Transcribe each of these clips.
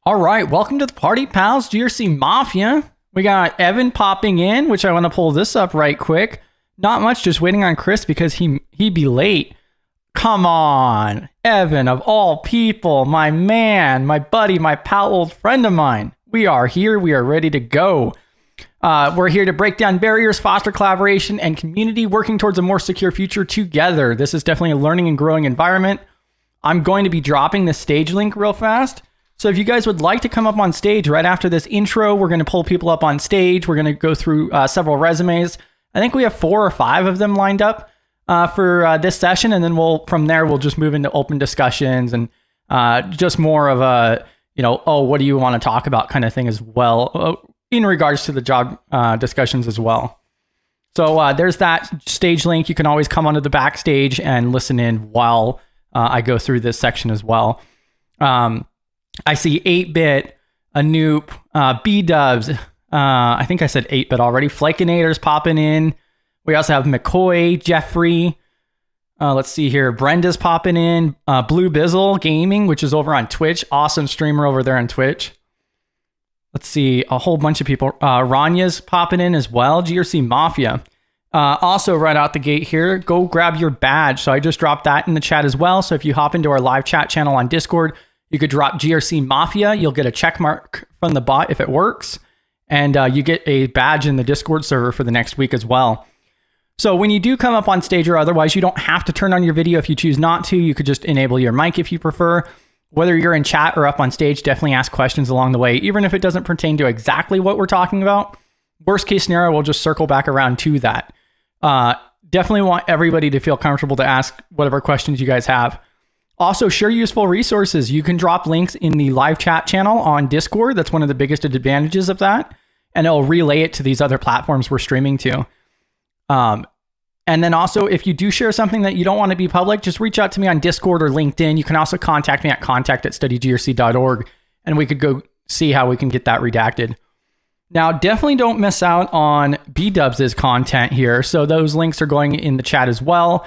All right, welcome to the party, pals. GRC Mafia. We got Evan popping in, which I want to pull this up right quick. Not much, just waiting on Chris because he'd be late. Come on, Evan, of all people, my man, my buddy, my pal, old friend of mine. We are here. We are ready to go. We're here to break down barriers, foster collaboration, and community, working towards a more secure future together. This is definitely a learning and growing environment. I'm going to be dropping the stage link real fast. So if you guys would like to come up on stage right after this intro, we're going to pull people up on stage. We're going to go through several resumes. I think we have 4 or 5 of them lined up for this session. And then from there, we'll just move into open discussions and just more of a, what do you want to talk about kind of thing as well, in regards to the job discussions as well. So there's that stage link. You can always come onto the backstage and listen in while I go through this section as well. I see 8-Bit, Anoop, B-Dubs. I think I said 8-Bit already. Flakinator's popping in. We also have McCoy, Jeffrey. Let's see here. Brenda's popping in. Blue Bizzle Gaming, which is over on Twitch. Awesome streamer over there on Twitch. Let's see. A whole bunch of people. Ranya's popping in as well. GRC Mafia. Also, right out the gate here, go grab your badge. So I just dropped that in the chat as well. So if you hop into our live chat channel on Discord, you could drop GRC Mafia. You'll get a check mark from the bot if it works. And you get a badge in the Discord server for the next week as well. So when you do come up on stage or otherwise, you don't have to turn on your video if you choose not to. You could just enable your mic if you prefer. Whether you're in chat or up on stage, definitely ask questions along the way, even if it doesn't pertain to exactly what we're talking about. Worst case scenario, we'll just circle back around to that. Definitely want everybody to feel comfortable to ask whatever questions you guys have. Also, share useful resources. You can drop links in the live chat channel on Discord. That's one of the biggest advantages of that. And it'll relay it to these other platforms we're streaming to. And then also, if you do share something that you don't want to be public, just reach out to me on Discord or LinkedIn. You can also contact me at contact@studygrc.org, and we could go see how we can get that redacted. Now, definitely don't miss out on B-Dubs' content here. So those links are going in the chat as well.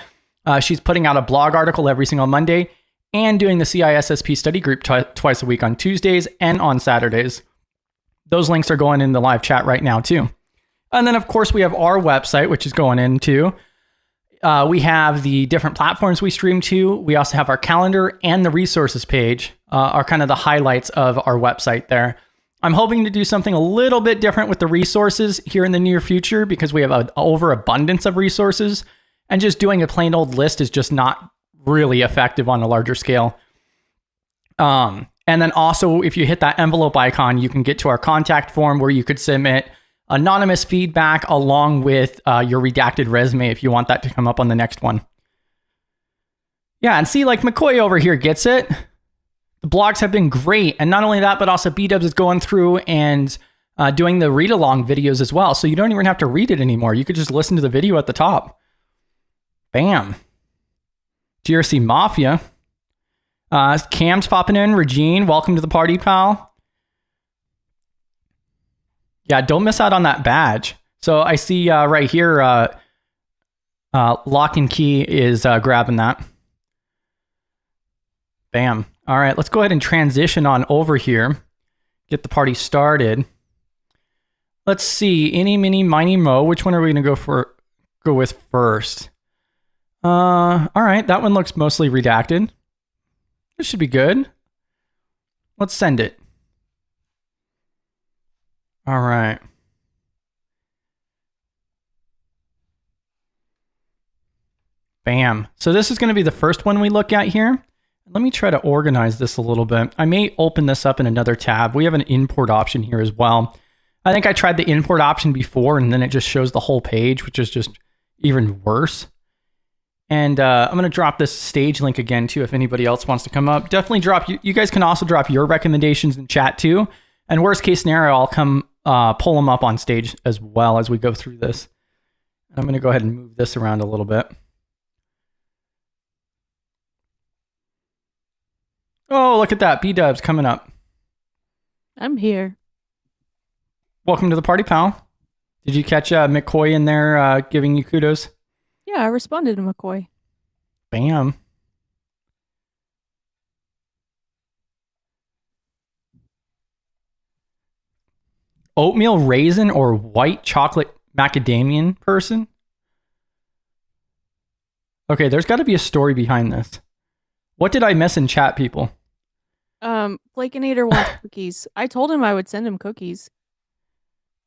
She's putting out a blog article every single Monday and doing the CISSP study group twice a week on Tuesdays and on Saturdays. Those links are going in the live chat right now too. And then, of course, we have our website, which is going in too. We have the different platforms we stream to. We also have our calendar, and the resources page are kind of the highlights of our website there. I'm hoping to do something a little bit different with the resources here in the near future because we have an overabundance of resources, and just doing a plain old list is just not really effective on a larger scale. And then also, if you hit that envelope icon, you can get to our contact form where you could submit anonymous feedback along with your redacted resume if you want that to come up on the next one. Yeah, and see, like McCoy over here gets it. The blogs have been great. And not only that, but also B-Dubs is going through and doing the read-along videos as well. So you don't even have to read it anymore. You could just listen to the video at the top. Bam. GRC Mafia. Cam's popping in. Regine, welcome to the party, pal. Yeah, don't miss out on that badge. So I see right here, Lock and Key is grabbing that. Bam. All right, let's go ahead and transition on over here. Get the party started. Let's see. Any, mini, miny, mo. Which one are we going to go with first? All right, that one looks mostly redacted. This should be good. Let's send it. All right. Bam. So this is going to be the first one we look at here. Let me try to organize this a little bit. I may open this up in another tab. We have an import option here as well. I think I tried the import option before, and then it just shows the whole page, which is just even worse. And I'm going to drop this stage link again, too, if anybody else wants to come up. Definitely drop, you guys can also drop your recommendations in chat, too. And worst case scenario, I'll come pull them up on stage as well as we go through this. I'm going to go ahead and move this around a little bit. Oh, look at that. B-Dubs coming up. I'm here. Welcome to the party, pal. Did you catch McCoy in there giving you kudos? Yeah, I responded to McCoy. Bam. Oatmeal raisin or white chocolate macadamian person? Okay, there's got to be a story behind this. What did I miss in chat, people? Flakinator wants cookies. I told him I would send him cookies.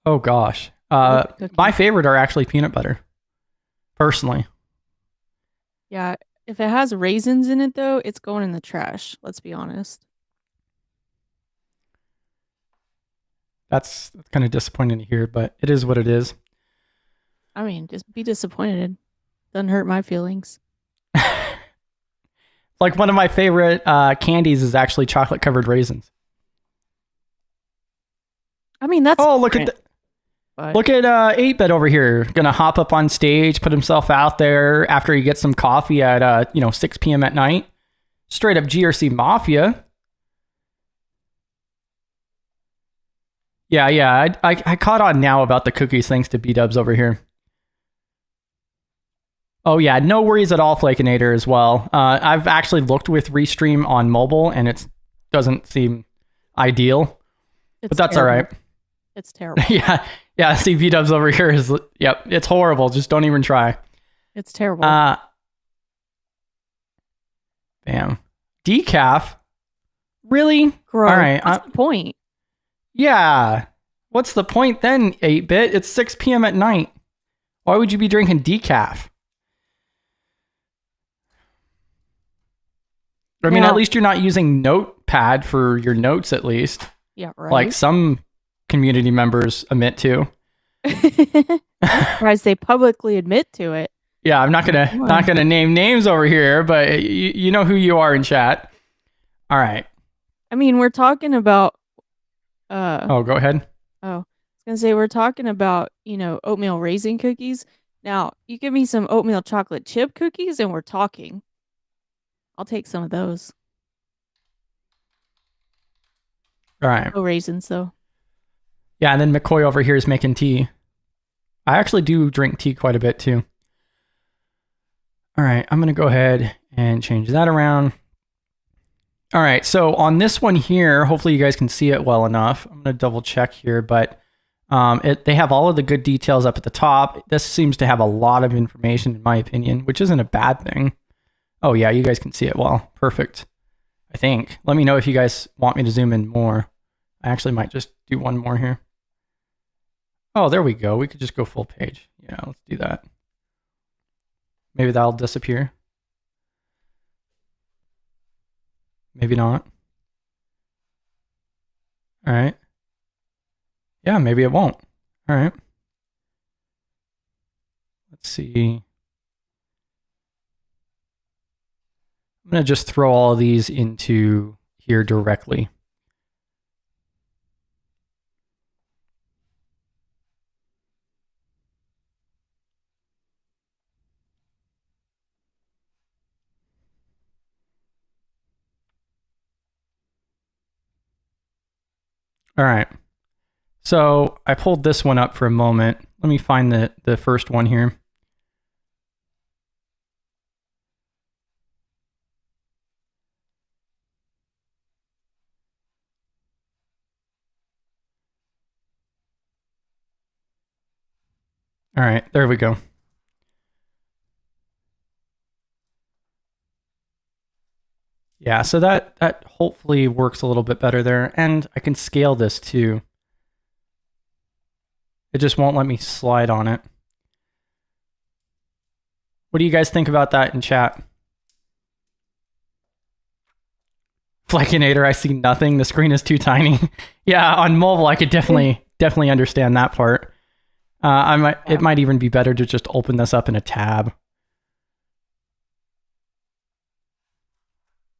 Oh gosh. Cookies. My favorite are actually peanut butter. Personally. Yeah, if it has raisins in it though, it's going in the trash. Let's be honest. That's kind of disappointing to hear, but it is what it is. I mean, just be disappointed. Doesn't hurt my feelings. Like one of my favorite candies is actually chocolate covered raisins. I mean, that's look at look at 8-Bit over here. Gonna hop up on stage, put himself out there after he gets some coffee at 6 p.m. at night. Straight up GRC Mafia. Yeah. I caught on now about the cookies thanks to B-Dubs over here. Oh yeah, no worries at all, Flakinator as well. I've actually looked with Restream on mobile and it doesn't seem ideal. But that's terrible. all right. It's terrible. Yeah. See, B-Dubs over here is, yep, it's horrible. Just don't even try. It's terrible. Bam. Decaf? Really? Gross. All right. What's the point? Yeah. What's the point then, 8-Bit? It's 6 p.m. at night. Why would you be drinking decaf? I mean, at least you're not using Notepad for your notes, at least. Yeah, right. Like some community members admit to. I'm surprised they publicly admit to it. Yeah, I'm not gonna name names over here, but you know who you are in chat. All right. I mean, we're talking about. Go ahead. Oh, I was gonna say we're talking about oatmeal raisin cookies. Now you give me some oatmeal chocolate chip cookies, and we're talking. I'll take some of those. All right. No raisins though. Yeah, and then McCoy over here is making tea. I actually do drink tea quite a bit too. All right, I'm going to go ahead and change that around. All right, so on this one here, hopefully you guys can see it well enough. I'm going to double check here, but they have all of the good details up at the top. This seems to have a lot of information, in my opinion, which isn't a bad thing. Oh yeah, you guys can see it well. Perfect, I think. Let me know if you guys want me to zoom in more. I actually might just do one more here. Oh, there we go. We could just go full page. Yeah, let's do that. Maybe that'll disappear. Maybe not. All right. Yeah, maybe it won't. All right. Let's see. I'm going to just throw all of these into here directly. All right. So I pulled this one up for a moment. Let me find the first one here. All right, there we go. Yeah, so that hopefully works a little bit better there. And I can scale this too. It just won't let me slide on it. What do you guys think about that in chat? Flakinator, I see nothing. The screen is too tiny. Yeah, on mobile, I could definitely understand that part. It might even be better to just open this up in a tab.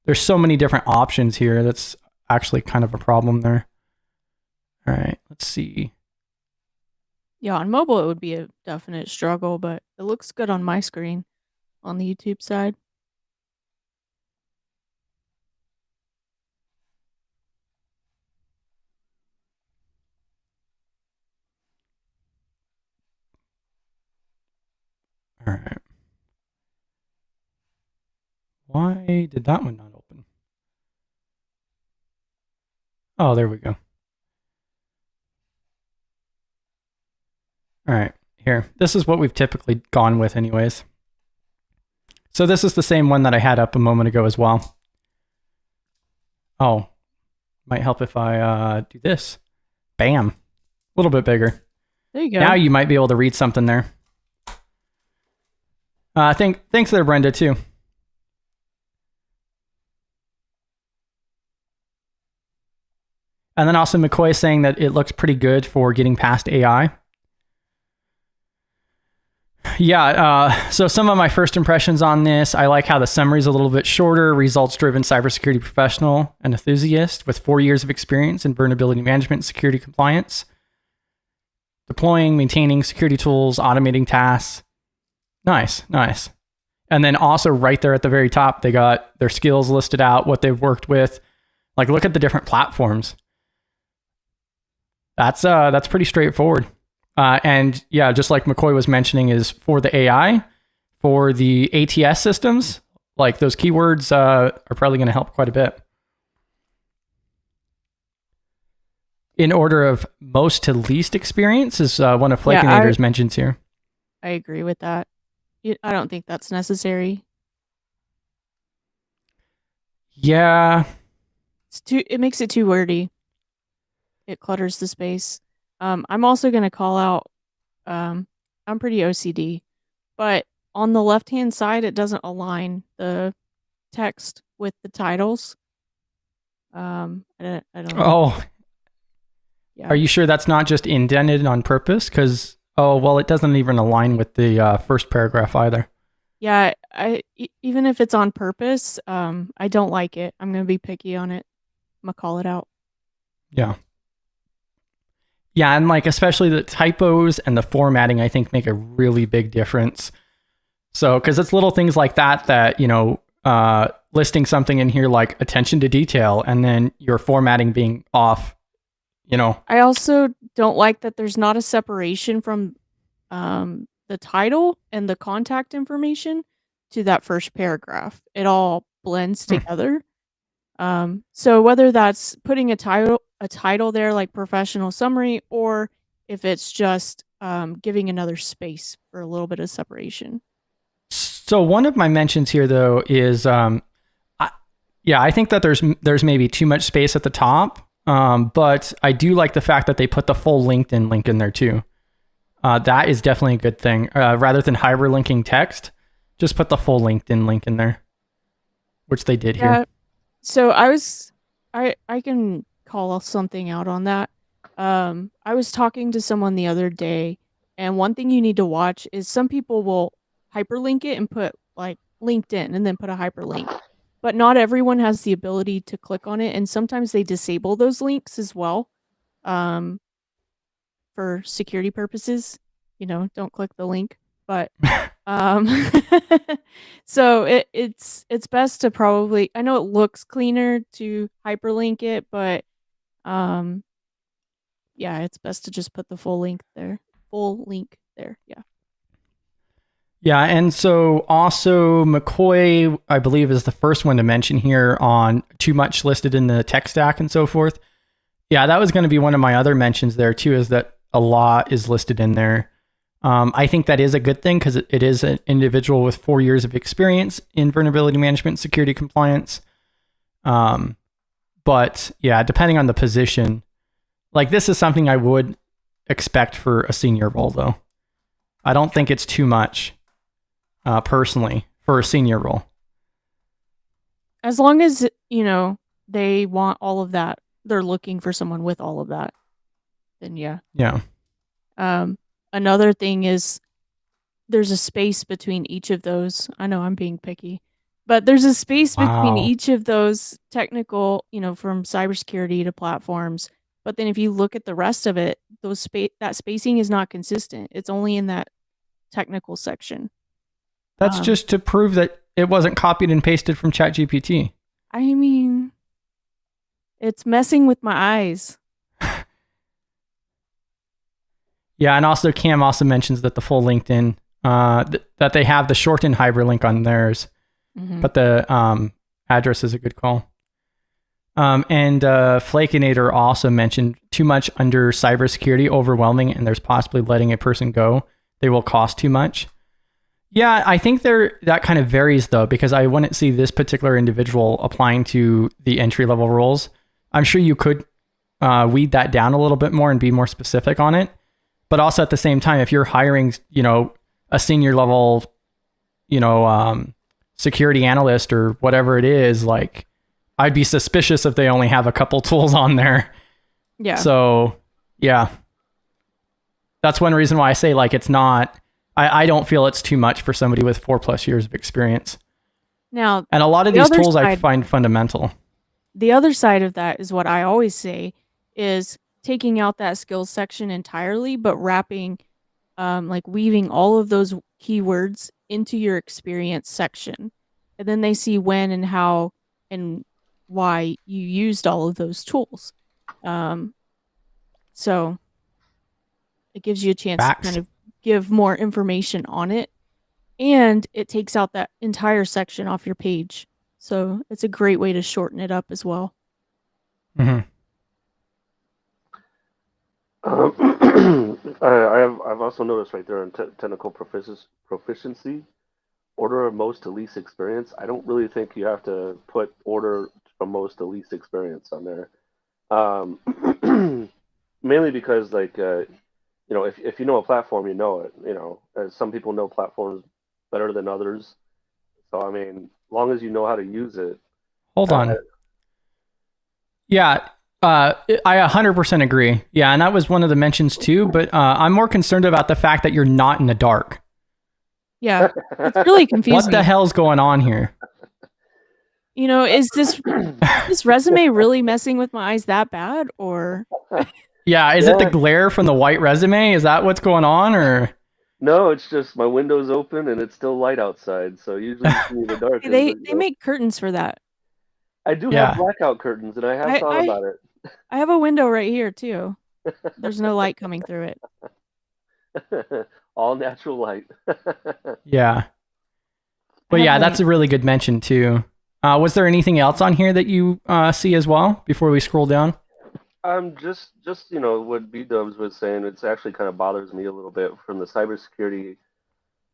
There's so many different options here. That's actually kind of a problem there. All right, let's see. Yeah, on mobile it would be a definite struggle, but it looks good on my screen on the YouTube side. All right. Why did that one not open? Oh, there we go. All right, here. This is what we've typically gone with anyways. So this is the same one that I had up a moment ago as well. Oh, might help if I do this. Bam. A little bit bigger. There you go. Now you might be able to read something there. Thanks there, Brenda, too. And then also McCoy saying that it looks pretty good for getting past AI. Yeah, so some of my first impressions on this, I like how the summary is a little bit shorter, results-driven cybersecurity professional and enthusiast with 4 years of experience in vulnerability management and security compliance, deploying, maintaining security tools, automating tasks. Nice. And then also right there at the very top, they got their skills listed out, what they've worked with. Like, look at the different platforms. That's pretty straightforward. And yeah, just like McCoy was mentioning, is for the AI, for the ATS systems, like those keywords are probably going to help quite a bit. In order of most to least experience is one of Flakinator's mentions here. I agree with that. I don't think that's necessary. Yeah. It makes it too wordy. It clutters the space. I'm also going to call out, I'm pretty OCD, but on the left-hand side, it doesn't align the text with the titles. I don't know. Oh, yeah. Are you sure that's not just indented on purpose? Because, it doesn't even align with the first paragraph either. Yeah, even if it's on purpose, I don't like it. I'm going to be picky on it. I'm going to call it out. Yeah. Yeah, and like especially the typos and the formatting, I think make a really big difference. So, because it's little things like that, listing something in here like attention to detail and then your formatting being off, I also don't like that there's not a separation from the title and the contact information to that first paragraph. It all blends together. So whether that's putting a title there like professional summary, or if it's just giving another space for a little bit of separation. So one of my mentions here though is I think that there's maybe too much space at the top, but I do like the fact that they put the full LinkedIn link in there too. That is definitely a good thing. Rather than hyperlinking text, just put the full LinkedIn link in there, which they did here. So I can call something out on that. I was talking to someone the other day, and one thing you need to watch is some people will hyperlink it and put like LinkedIn and then put a hyperlink. But not everyone has the ability to click on it, and sometimes they disable those links as well. For security purposes, don't click the link. But so it's best to probably, I know it looks cleaner to hyperlink it, but it's best to just put the full link there. Yeah. Yeah, and so also McCoy, I believe, is the first one to mention here on too much listed in the tech stack and so forth. Yeah, that was going to be one of my other mentions there too, is that a lot is listed in there. I think that is a good thing because it is an individual with 4 years of experience in vulnerability management and security compliance. But yeah, depending on the position, like this is something I would expect for a senior role though. I don't think it's too much, personally, for a senior role. As long as, they want all of that, they're looking for someone with all of that, then yeah. Yeah. Another thing is there's a space between each of those. I know I'm being picky, but there's a space between each of those technical, from cybersecurity to platforms. But then if you look at the rest of it, that spacing is not consistent. It's only in that technical section. That's just to prove that it wasn't copied and pasted from ChatGPT. I mean, it's messing with my eyes. Yeah, and also Cam also mentions that the full LinkedIn, that they have the shortened hyperlink on theirs, but the address is a good call. And Flakinator also mentioned too much under cybersecurity, overwhelming, and there's possibly letting a person go. They will cost too much. Yeah, I think that kind of varies though, because I wouldn't see this particular individual applying to the entry level roles. I'm sure you could weed that down a little bit more and be more specific on it. But also at the same time, if you're hiring, a senior level, security analyst or whatever it is, like, I'd be suspicious if they only have a couple tools on there. Yeah. So, yeah. That's one reason why I say, like, it's not, I don't feel it's too much for somebody with 4+ years of experience. Now, and a lot of these tools I find fundamental. The other side of that is what I always say is taking out that skills section entirely, but wrapping, like weaving all of those keywords into your experience section. And then they see when and how and why you used all of those tools. So it gives you a chance to kind of give more information on it, and it takes out that entire section off your page. So it's a great way to shorten it up as well. Mm-hmm. I've also noticed right there in technical proficiency, order of most to least experience. I don't really think you have to put order from most to least experience on there. Mainly because, like, if you know a platform, you know it. As some people know platforms better than others. So, I mean, as long as you know how to use it. Hold on. Yeah, I 100% agree. Yeah, and that was one of the mentions too, but I'm more concerned about the fact that you're not in the dark. Yeah, it's really confusing. What the hell's going on here? Is this resume really messing with my eyes that bad, or? Yeah, is it the glare from the white resume? Is that what's going on, or? No, it's just my window's open and it's still light outside, so usually you see in the dark. They make curtains for that. I do have blackout curtains, and I have thought about it. I have a window right here too. There's no light coming through it. All natural light. Yeah. But yeah, that's a really good mention too. Was there anything else on here that you see as well before we scroll down? Just what B-Dubs was saying, it's actually kind of bothers me a little bit from the cybersecurity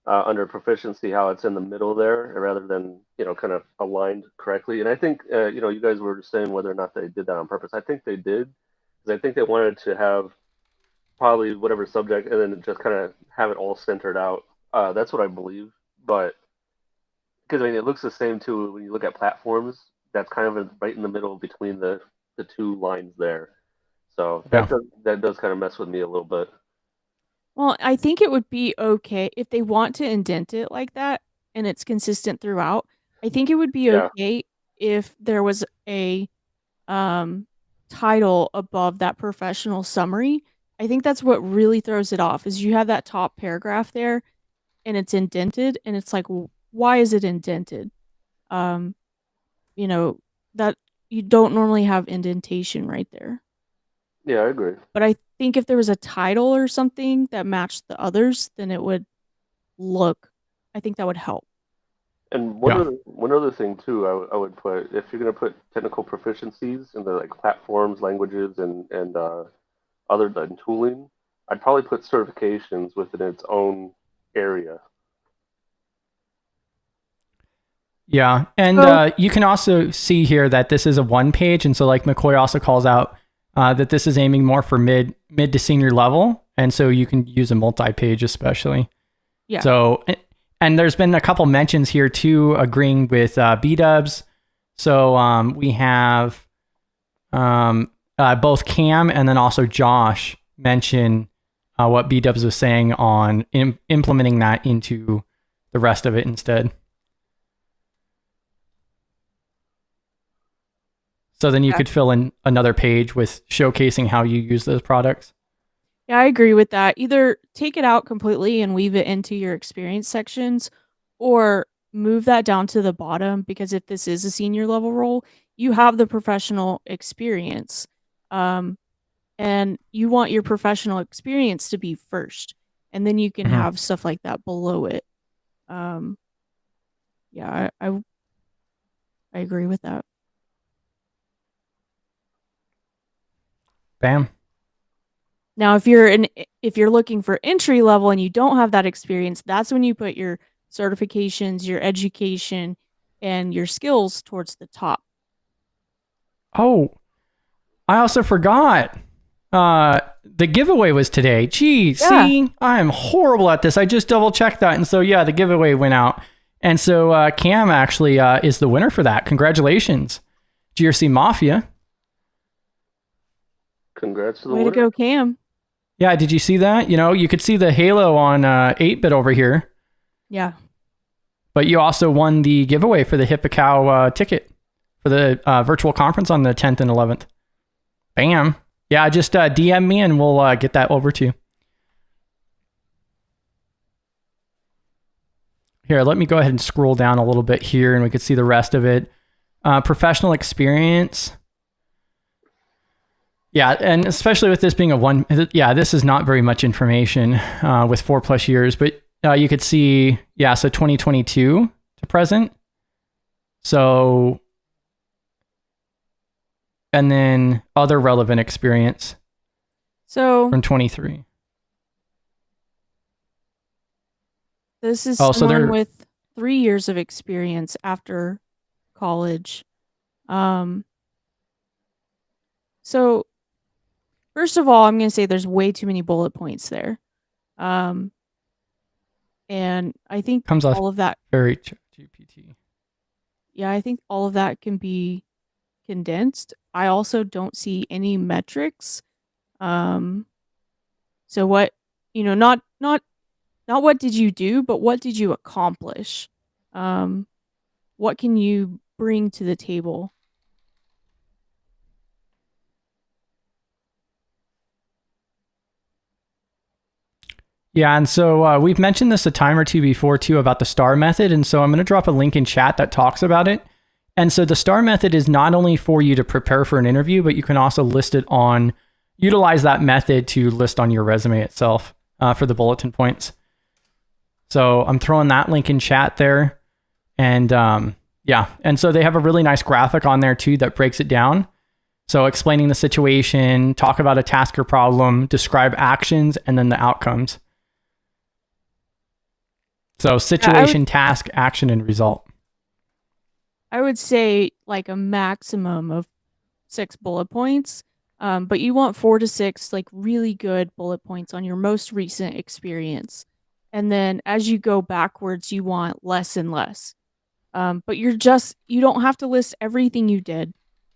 under proficiency, how it's in the middle there rather than, kind of aligned correctly. And I think, you guys were saying whether or not they did that on purpose. I think they did, because I think they wanted to have probably whatever subject and then just kind of have it all centered out. That's what I believe. But because, I mean, it looks the same too when you look at platforms. That's kind of right in the middle between the two lines there. So that does kind of mess with me a little bit. Well, I think it would be okay if they want to indent it like that and it's consistent throughout. I think it would be okay if there was a title above that professional summary. I think that's what really throws it off, is you have that top paragraph there and it's indented, and it's like, why is it indented? That you don't normally have indentation right there. Yeah, I agree. But I think if there was a title or something that matched the others, then it would I think that would help. And one other thing too, I would put, if you're going to put technical proficiencies in the like platforms, languages, and other than tooling, I'd probably put certifications within its own area. Yeah, and you can also see here that this is a one page, and so like McCoy also calls out that this is aiming more for mid to senior level, and so you can use a multi-page especially. Yeah. So, and there's been a couple mentions here too, agreeing with B-Dubs. So we have both Cam and then also Josh mention what B-Dubs was saying on implementing that into the rest of it instead. So then you could fill in another page with showcasing how you use those products. Yeah, I agree with that. Either take it out completely and weave it into your experience sections, or move that down to the bottom, because if this is a senior level role, you have the professional experience. And you want your professional experience to be first, and then you can have stuff like that below it. I agree with that. Bam. Now, if you're looking for entry level and you don't have that experience, that's when you put your certifications, your education, and your skills towards the top. Oh, I also forgot. The giveaway was today. Gee, see, I am horrible at this. I just double checked that. And so, yeah, the giveaway went out. And so Cam actually is the winner for that. Congratulations, GRC Mafia. Congrats to the Way winner. to go, Cam. Yeah, did you see that? You know, you could see the halo on 8-bit over here. Yeah. But you also won the giveaway for the HIPAA ticket for the virtual conference on the 10th and 11th. Bam. Yeah, just DM me and we'll get that over to you. Here, let me go ahead and scroll down a little bit here and we could see the rest of it. Professional experience. Yeah, and especially with this being this is not very much information with 4+ years, but you could see, so 2022 to present. So, and then other relevant experience. So from 23. This is someone with 3 years of experience after college. So first of all, I'm going to say there's way too many bullet points there. And I think all of that very GPT. Yeah, I think all of that can be condensed. I also don't see any metrics. So what, not what did you do, but what did you accomplish? What can you bring to the table? Yeah, and so we've mentioned this a time or two before too about the STAR method, and so I'm going to drop a link in chat that talks about it. And so the STAR method is not only for you to prepare for an interview, but you can also utilize that method to list on your resume itself for the bulletin points. So I'm throwing that link in chat there. And and so they have a really nice graphic on there too that breaks it down. So explaining the situation, talk about a task or problem, describe actions, and then the outcomes. So situation, task, action, and result. I would say like a maximum of 6 bullet points, but you want 4 to 6 like really good bullet points on your most recent experience. And then as you go backwards, you want less and less. But you don't have to list everything you did.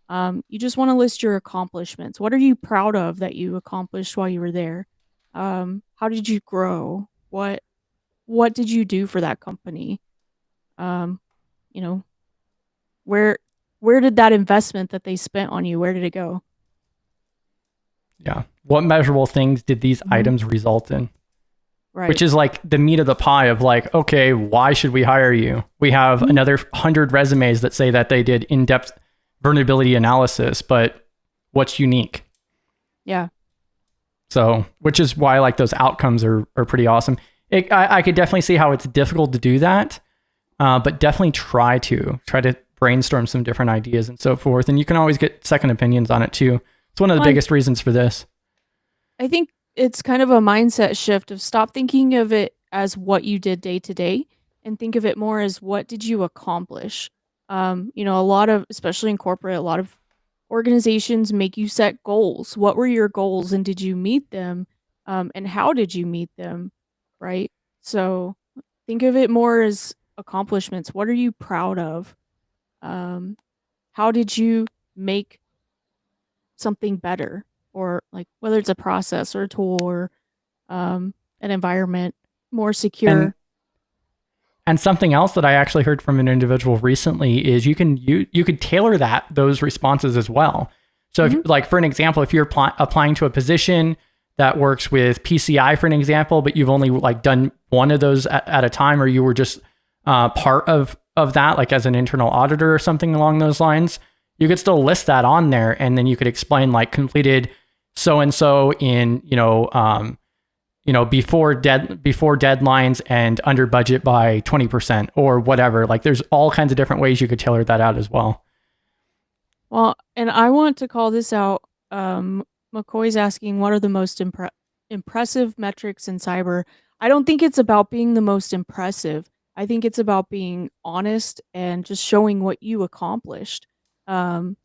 You just want to list your accomplishments. What are you proud of that you accomplished while you were there? How did you grow? What did you do for that company? Where did that investment that they spent on you, where did it go? Yeah. What measurable things did these items result in? Right. Which is like the meat of the pie of like, okay, why should we hire you? We have another 100 resumes that say that they did in-depth vulnerability analysis, but what's unique? Yeah. So, which is why like those outcomes are pretty awesome. I could definitely see how it's difficult to do that, but definitely try to brainstorm some different ideas and so forth. And you can always get second opinions on it too. It's one of the biggest reasons for this. I think it's kind of a mindset shift of stop thinking of it as what you did day to day and think of it more as what did you accomplish? A lot of, especially in corporate, a lot of organizations make you set goals. What were your goals and did you meet them? And how did you meet them? Right? So think of it more as accomplishments. What are you proud of? How did you make something better? Or like whether it's a process or a tool or an environment more secure. And something else that I actually heard from an individual recently is you could tailor those responses as well. So if, like, for an example, if you're applying to a position that works with PCI, for an example, but you've only like done one of those at a time, or you were just part of that, like as an internal auditor or something along those lines, you could still list that on there. And then you could explain like completed so-and-so in, before deadlines and under budget by 20% or whatever. Like there's all kinds of different ways you could tailor that out as well. Well, and I want to call this out. McCoy's asking, what are the most impressive metrics in cyber? I don't think it's about being the most impressive. I think it's about being honest and just showing what you accomplished. But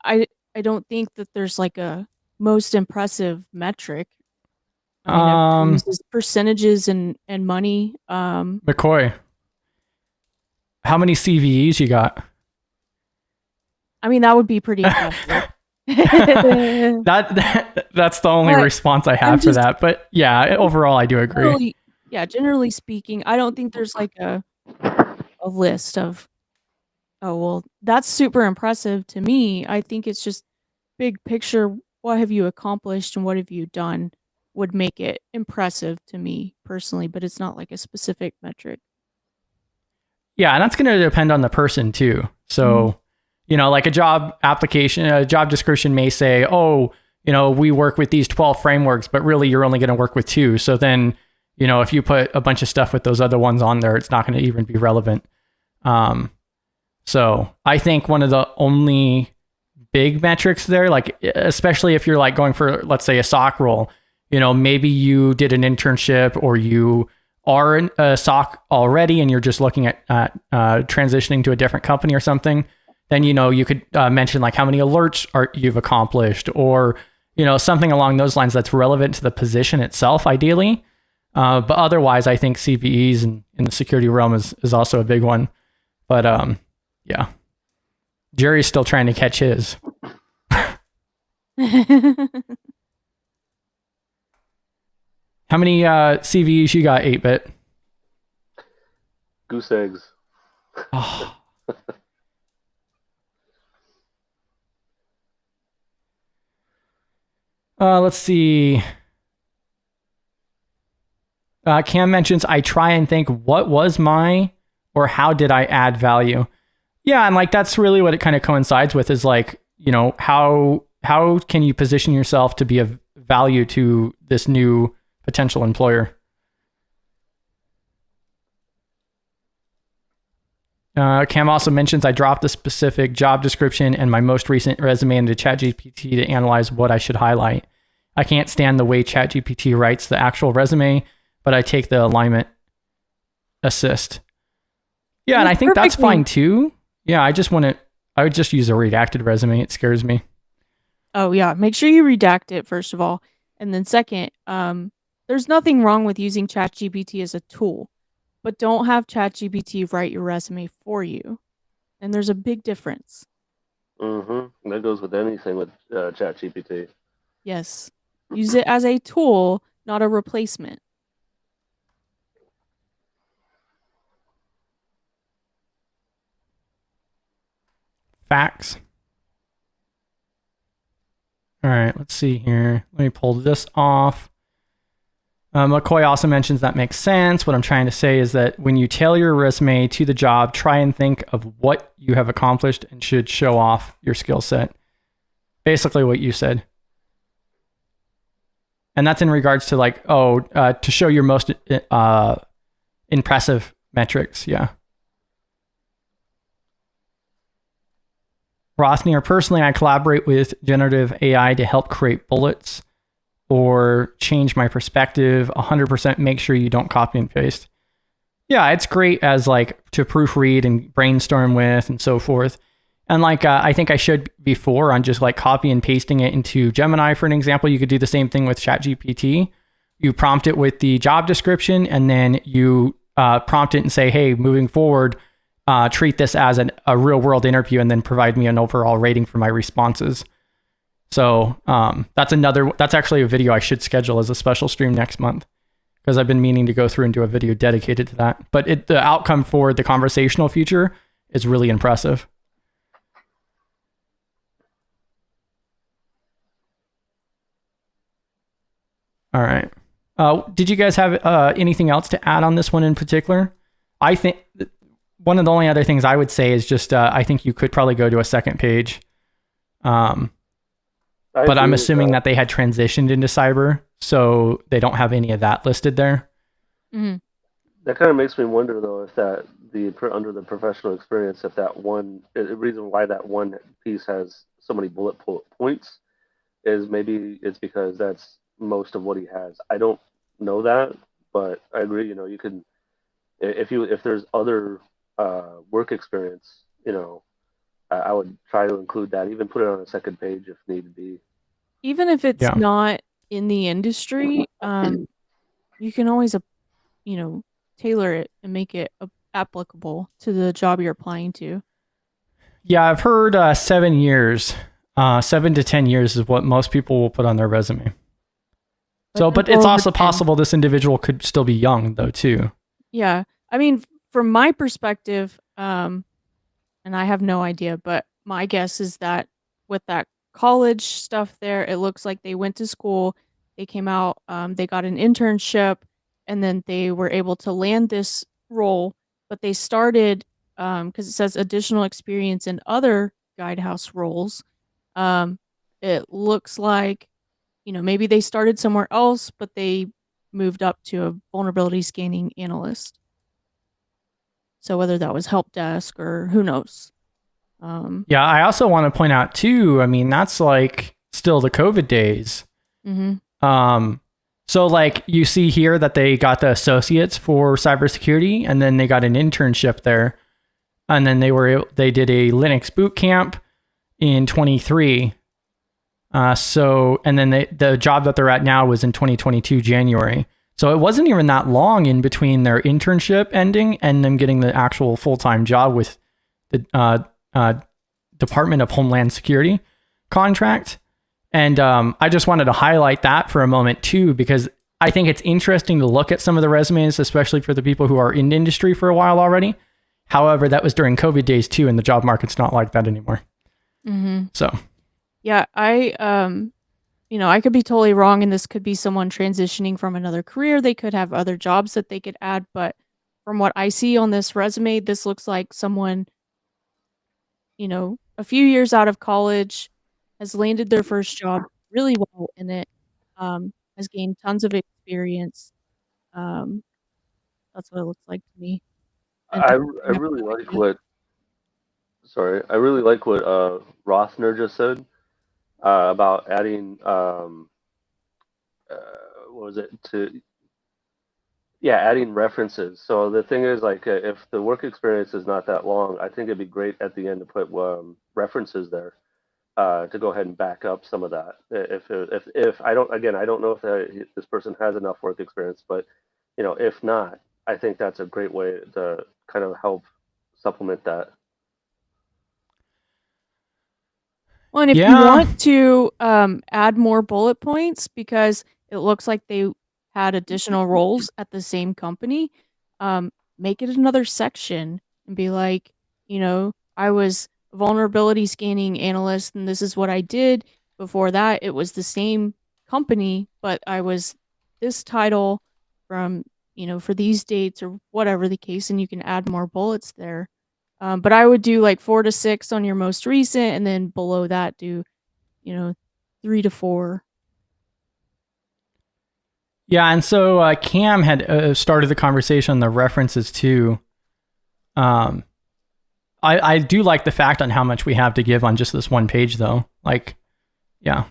I don't think that there's like a most impressive metric. I mean, everybody uses percentages and money. McCoy, how many CVEs you got? I mean, that would be pretty impressive. That's the only response I have for that. But yeah, overall, I do agree. Generally speaking, I don't think there's like a list of, oh, well, that's super impressive to me. I think it's just big picture. What have you accomplished and what have you done would make it impressive to me personally, but it's not like a specific metric. Yeah, and that's going to depend on the person too. So, like a job application, a job description may say, oh, we work with these 12 frameworks, but really you're only going to work with 2. So then, if you put a bunch of stuff with those other ones on there, it's not going to even be relevant. So I think one of the only big metrics there, like especially if you're like going for, let's say, a SOC role, maybe you did an internship or you are a SOC already and you're just looking at transitioning to a different company or something, then you could mention like how many alerts you've accomplished, or something along those lines that's relevant to the position itself, ideally. But otherwise, I think CVEs in the security realm is also a big one. But yeah, Jerry's still trying to catch his. How many CVEs you got, 8-bit? Goose eggs. Oh. Let's see. Cam mentions, I try and think, what was my, or how did I add value? Yeah, and like that's really what it kind of coincides with, is like, how can you position yourself to be of value to this new potential employer? Cam also mentions, I dropped a specific job description and my most recent resume into ChatGPT to analyze what I should highlight. I can't stand the way ChatGPT writes the actual resume, but I take the alignment assist. Yeah, and I think that's fine too. Yeah, I would just use a redacted resume. It scares me. Oh yeah, make sure you redact it first of all. And then second, there's nothing wrong with using ChatGPT as a tool, but don't have ChatGPT write your resume for you. And there's a big difference. Mm-hmm. That goes with anything with ChatGPT. Yes. Use it as a tool, not a replacement. Facts. All right, let's see here. Let me pull this off. McCoy also mentions that makes sense. What I'm trying to say is that when you tailor your resume to the job, try and think of what you have accomplished and should show off your skill set. Basically what you said. And that's in regards to like, to show your most impressive metrics. Yeah. Rosnier, personally, I collaborate with generative AI to help create bullets or change my perspective. 100% make sure you don't copy and paste. Yeah, it's great as like to proofread and brainstorm with and so forth. And like, I think I showed before on just like copy and pasting it into Gemini, for an example. You could do the same thing with ChatGPT. You prompt it with the job description and then you prompt it and say, hey, moving forward, treat this as a real world interview and then provide me an overall rating for my responses. So that's actually a video I should schedule as a special stream next month, because I've been meaning to go through and do a video dedicated to that. But the outcome for the conversational feature is really impressive. All right. Did you guys have anything else to add on this one in particular? I think one of the only other things I would say is just I think you could probably go to a second page. But I'm assuming that they had transitioned into cyber, so they don't have any of that listed there. Mm-hmm. That kind of makes me wonder, though, if under the professional experience, if the reason why that one piece has so many bullet points is maybe it's because that's most of what he has. I don't know that, but I agree. You can if there's other work experience, I would try to include that. Even put it on a second page if need be. Even if it's Yeah. not in the industry, you can always, tailor it and make it applicable to the job you're applying to. Yeah, I've heard 7 years, 7 to 10 years is what most people will put on their resume. So, but it's also possible this individual could still be young though too. Yeah. I mean, from my perspective, and I have no idea, but my guess is that with that college stuff there, it looks like they went to school, they came out, they got an internship, and then they were able to land this role, but they started, because it says additional experience in other guidehouse roles. It looks like, maybe they started somewhere else, but they moved up to a vulnerability scanning analyst. So whether that was help desk or who knows. Yeah, I also want to point out too, I mean, that's like still the COVID days. So like you see here that they got the associates for cybersecurity and then they got an internship there. And then they did a Linux boot camp in 23. And then the job that they're at now was in 2022 January. So it wasn't even that long in between their internship ending and them getting the actual full-time job with the Department of Homeland Security contract. And I just wanted to highlight that for a moment too, because I think it's interesting to look at some of the resumes, especially for the people who are in industry for a while already. However, that was during COVID days too, and the job market's not like that anymore. So, yeah, I could be totally wrong, and this could be someone transitioning from another career. They could have other jobs that they could add, but from what I see on this resume, this looks like someone, a few years out of college, has landed their first job really well in it, has gained tons of experience. That's what it looks like to me. I really like what. Sorry, I really like what Rothner just said about adding. What was it to? Yeah, adding references. So the thing is, like, if the work experience is not that long, I think it'd be great at the end to put references there to go ahead and back up some of that. If I don't, again, I don't know if this person has enough work experience, but if not, I think that's a great way to kind of help supplement that. Well, and if you want to add more bullet points, because it looks like they had additional roles at the same company, make it another section and be like, I was a vulnerability scanning analyst and this is what I did. Before that, it was the same company, but I was this title from, for these dates or whatever the case, and you can add more bullets there. But I would do like 4 to 6 on your most recent, and then below that do, 3 to 4. Yeah, and so Cam had started the conversation on the references too. I do like the fact on how much we have to give on just this one page, though. Like, yeah,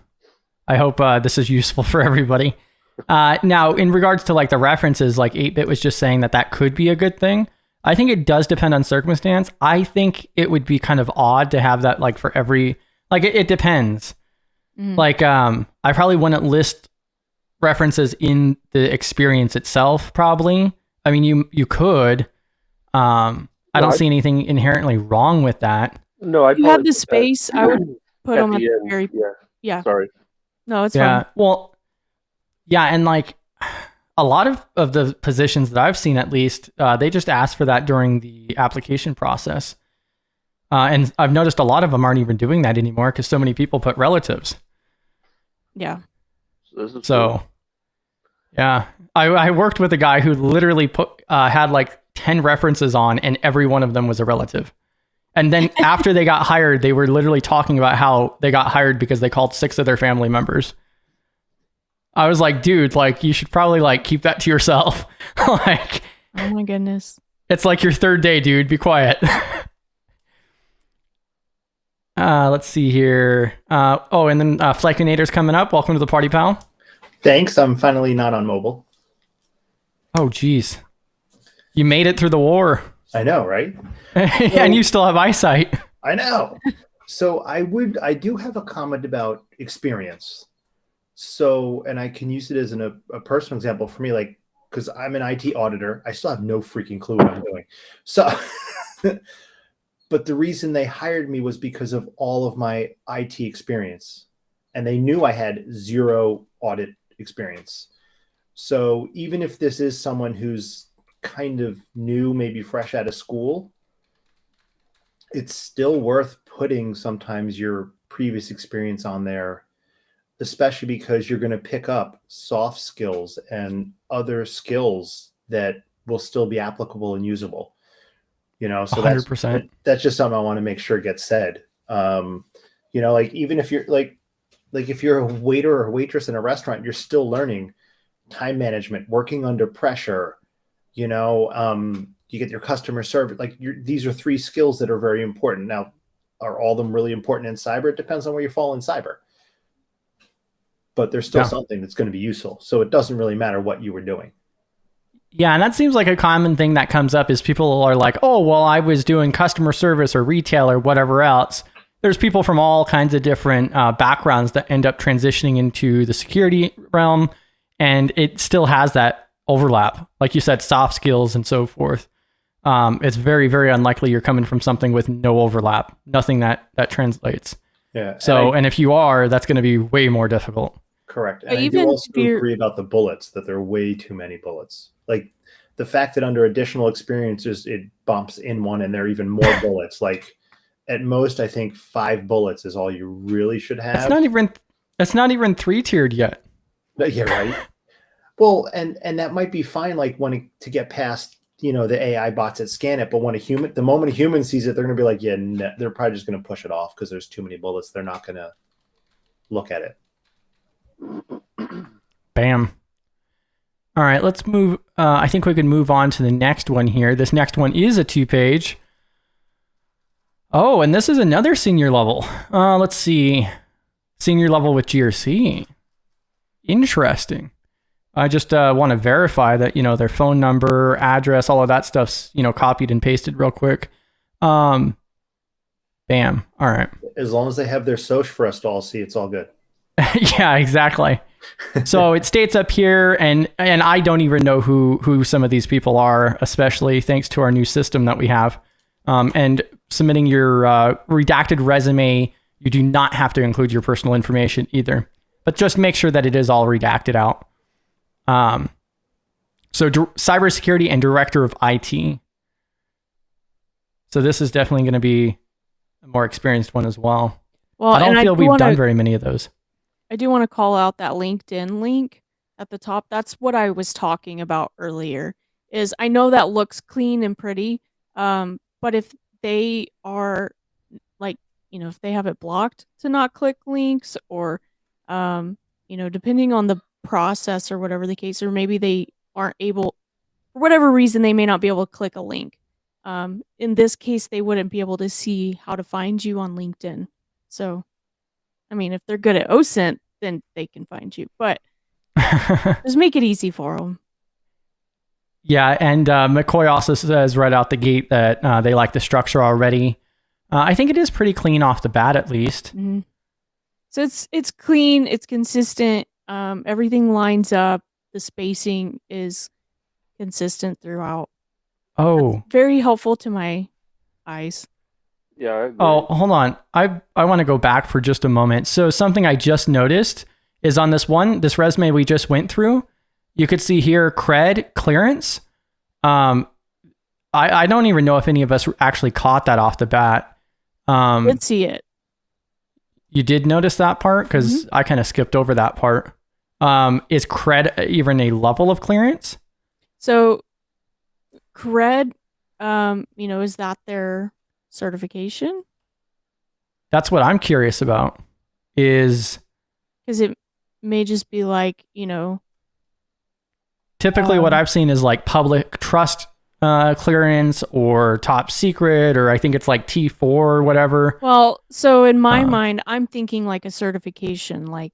I hope this is useful for everybody. Now, in regards to like the references, like 8-Bit was just saying that could be a good thing. I think it does depend on circumstance. I think it would be kind of odd to have that like for every, like it depends. Like, I probably wouldn't list references in the experience itself, probably. I mean, you could. I don't see anything inherently wrong with that. No, you have the space. I would put them at the very. Yeah. Sorry. No, it's fine. Well, yeah, and like a lot of the positions that I've seen, at least, they just ask for that during the application process. And I've noticed a lot of them aren't even doing that anymore because so many people put relatives. Yeah. So yeah, I worked with a guy who literally had like 10 references on, and every one of them was a relative. And then after they got hired, they were literally talking about how they got hired because they called 6 of their family members. I was like, dude, like you should probably like keep that to yourself. Like, oh my goodness. It's like your third day, dude. Be quiet. Let's see here. And then Fleckinator's coming up. Welcome to the party, pal. Thanks. I'm finally not on mobile. Oh, geez. You made it through the war. I know, right? And you still have eyesight. I know. So I do have a comment about experience. So, and I can use it as a personal example for me, like, because I'm an IT auditor. I still have no freaking clue what I'm doing. So, but the reason they hired me was because of all of my IT experience. And they knew I had zero audit experience. So even if this is someone who's kind of new, maybe fresh out of school, it's still worth putting sometimes your previous experience on there, especially because you're going to pick up soft skills and other skills that will still be applicable and usable. So 100%. That's just something I want to make sure gets said. Like even if you're like if you're a waiter or waitress in a restaurant, you're still learning time management, working under pressure. You get your customer service. These are 3 skills that are very important. Now, are all of them really important in cyber? It depends on where you fall in cyber. But there's still something that's going to be useful. So it doesn't really matter what you were doing. Yeah, and that seems like a common thing that comes up is people are like, oh, well, I was doing customer service or retail or whatever else. There's people from all kinds of different backgrounds that end up transitioning into the security realm, and it still has that overlap. Like you said, soft skills and so forth. It's very, very unlikely you're coming from something with no overlap, nothing that translates. Yeah. So, and if you are, that's going to be way more difficult. Correct. And I do also agree about the bullets, that there are way too many bullets. Like the fact that under additional experiences, it bumps in one and there are even more bullets. Like at most, I think 5 bullets is all you really should have. That's not even 3-tiered yet. Yeah, right. Well, and that might be fine, like to get past, the AI bots that scan it. But the moment a human sees it, they're going to be like, yeah, no, they're probably just going to push it off because there's too many bullets. They're not going to look at it. Bam. All right, let's move. I think we can move on to the next one here. This next one is a 2-page. Oh, and this is another senior level. Let's see. Senior level with GRC. Interesting. I just want to verify that, their phone number, address, all of that stuff's, copied and pasted real quick. Bam. All right. As long as they have their social for us to all see, it's all good. Yeah, exactly. So it states up here, and I don't even know who some of these people are, especially thanks to our new system that we have. And submitting your redacted resume, you do not have to include your personal information either, but just make sure that it is all redacted out. So cybersecurity and director of IT. So this is definitely going to be a more experienced one as well. Well, I don't feel we've done very many of those. I do want to call out that LinkedIn link at the top. That's what I was talking about earlier. Is I know that looks clean and pretty, but if they are if they have it blocked to not click links, or depending on the process or whatever the case, or maybe they aren't able, for whatever reason, they may not be able to click a link. In this case, they wouldn't be able to see how to find you on LinkedIn. So, I mean, if they're good at OSINT, then they can find you, but just make it easy for them. Yeah, and McCoy also says right out the gate that they like the structure already. I think it is pretty clean off the bat, at least. Mm-hmm. So it's clean, it's consistent, everything lines up, the spacing is consistent throughout. Oh. That's very helpful to my eyes. Yeah. I agree. Oh, hold on. I want to go back for just a moment. So something I just noticed is on this resume we just went through, you could see here cred clearance. I don't even know if any of us actually caught that off the bat. Did see it. You did notice that part? Because I kind of skipped over that part. Is cred even a level of clearance? So cred, is that their certification? That's what I'm curious about. Because it may just be like, typically what I've seen is like public trust clearance or top secret, or I think it's like T4 or whatever. Well, so in my mind, I'm thinking like a certification, like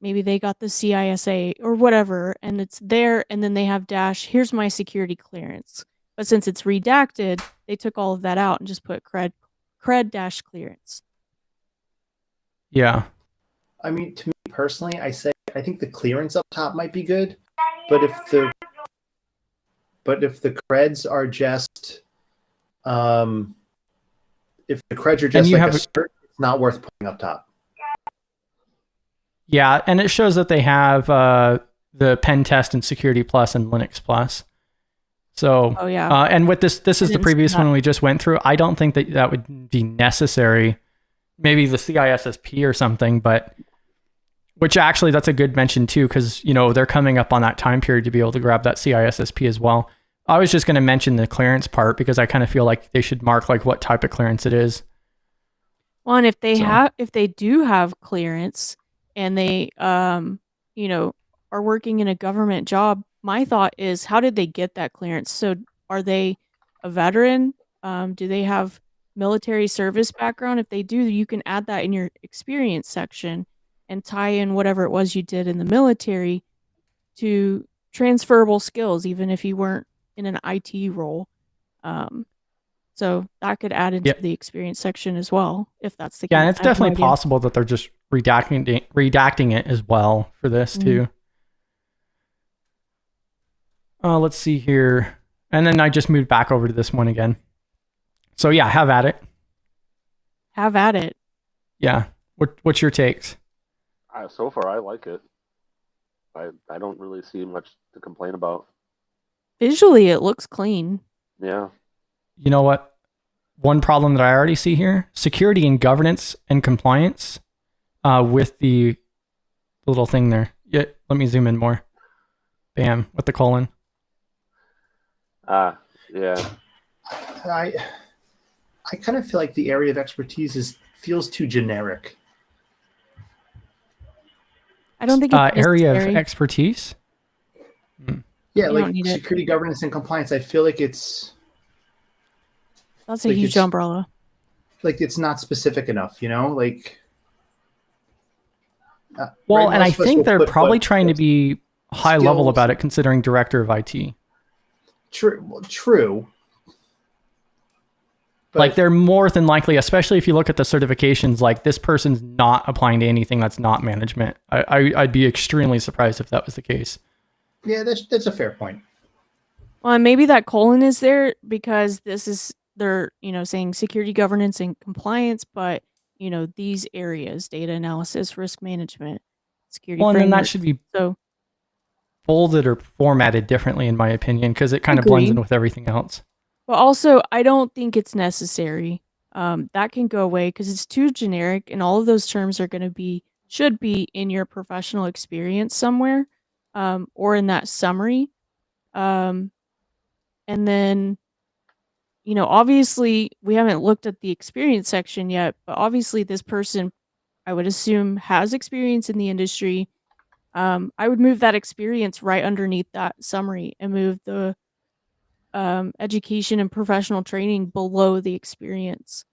maybe they got the CISA or whatever, and it's there, and then they have dash, here's my security clearance. But since it's redacted, they took all of that out and just put cred dash clearance. Yeah. I mean, to me personally, I think the clearance up top might be good, but if the creds are just if the creds are just like a cert, it's not worth putting up top. Yeah, and it shows that they have the pen test and security plus and Linux plus. So, oh yeah, and with this is the previous one we just went through. I don't think that would be necessary. Maybe the CISSP or something, but which actually that's a good mention too, because they're coming up on that time period to be able to grab that CISSP as well. I was just going to mention the clearance part because I kind of feel like they should mark like what type of clearance it is. Well, and if they do have clearance and they are working in a government job, my thought is, how did they get that clearance? So are they a veteran? Do they have military service background? If they do, you can add that in your experience section and tie in whatever it was you did in the military to transferable skills, even if you weren't in an IT role. So that could add into the experience section as well, if that's the case. Yeah, and it's definitely possible that they're just redacting it as well for this too. Let's see here. And then I just moved back over to this one again. So yeah, have at it. Have at it. Yeah. What's your takes? So far, I like it. I don't really see much to complain about. Visually, it looks clean. Yeah. You know what? One problem that I already see here: security and governance and compliance. With the little thing there. Yeah. Let me zoom in more. Bam. With the colon. Yeah. I kind of feel like the area of expertise feels too generic. I don't think it's area of expertise. Yeah, like security, governance, and compliance. I feel like that's a huge umbrella. Like it's not specific enough, Like. Well, and I think they're probably trying to be high level about it, considering director of IT. True. But like they're more than likely, especially if you look at the certifications, like this person's not applying to anything that's not management. I'd be extremely surprised if that was the case. Yeah, that's a fair point. Well, and maybe that colon is there because they're saying security, governance, and compliance, but these areas: data analysis, risk management, security. Well, and then that should be bolded or formatted differently, in my opinion, because it kind of blends in with everything else. But also, I don't think it's necessary. That can go away because it's too generic, and all of those terms are should be in your professional experience somewhere, or in that summary. And then, obviously, we haven't looked at the experience section yet, but obviously, this person, I would assume, has experience in the industry. I would move that experience right underneath that summary and move the education and professional training below the experience.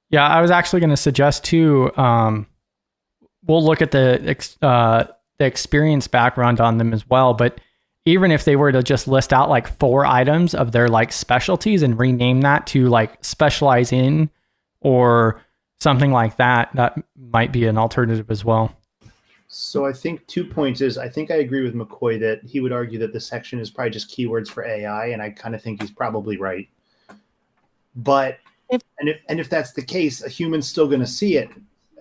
Yeah, I was actually going to suggest too. We'll look at the experience background on them as well. But even if they were to just list out like 4 items of their like specialties and rename that to like specialize in or something like that, that might be an alternative as well. So I think 2 points is, I think I agree with McCoy that he would argue that this section is probably just keywords for AI, and I kind of think he's probably right. But if that's the case, a human's still going to see it,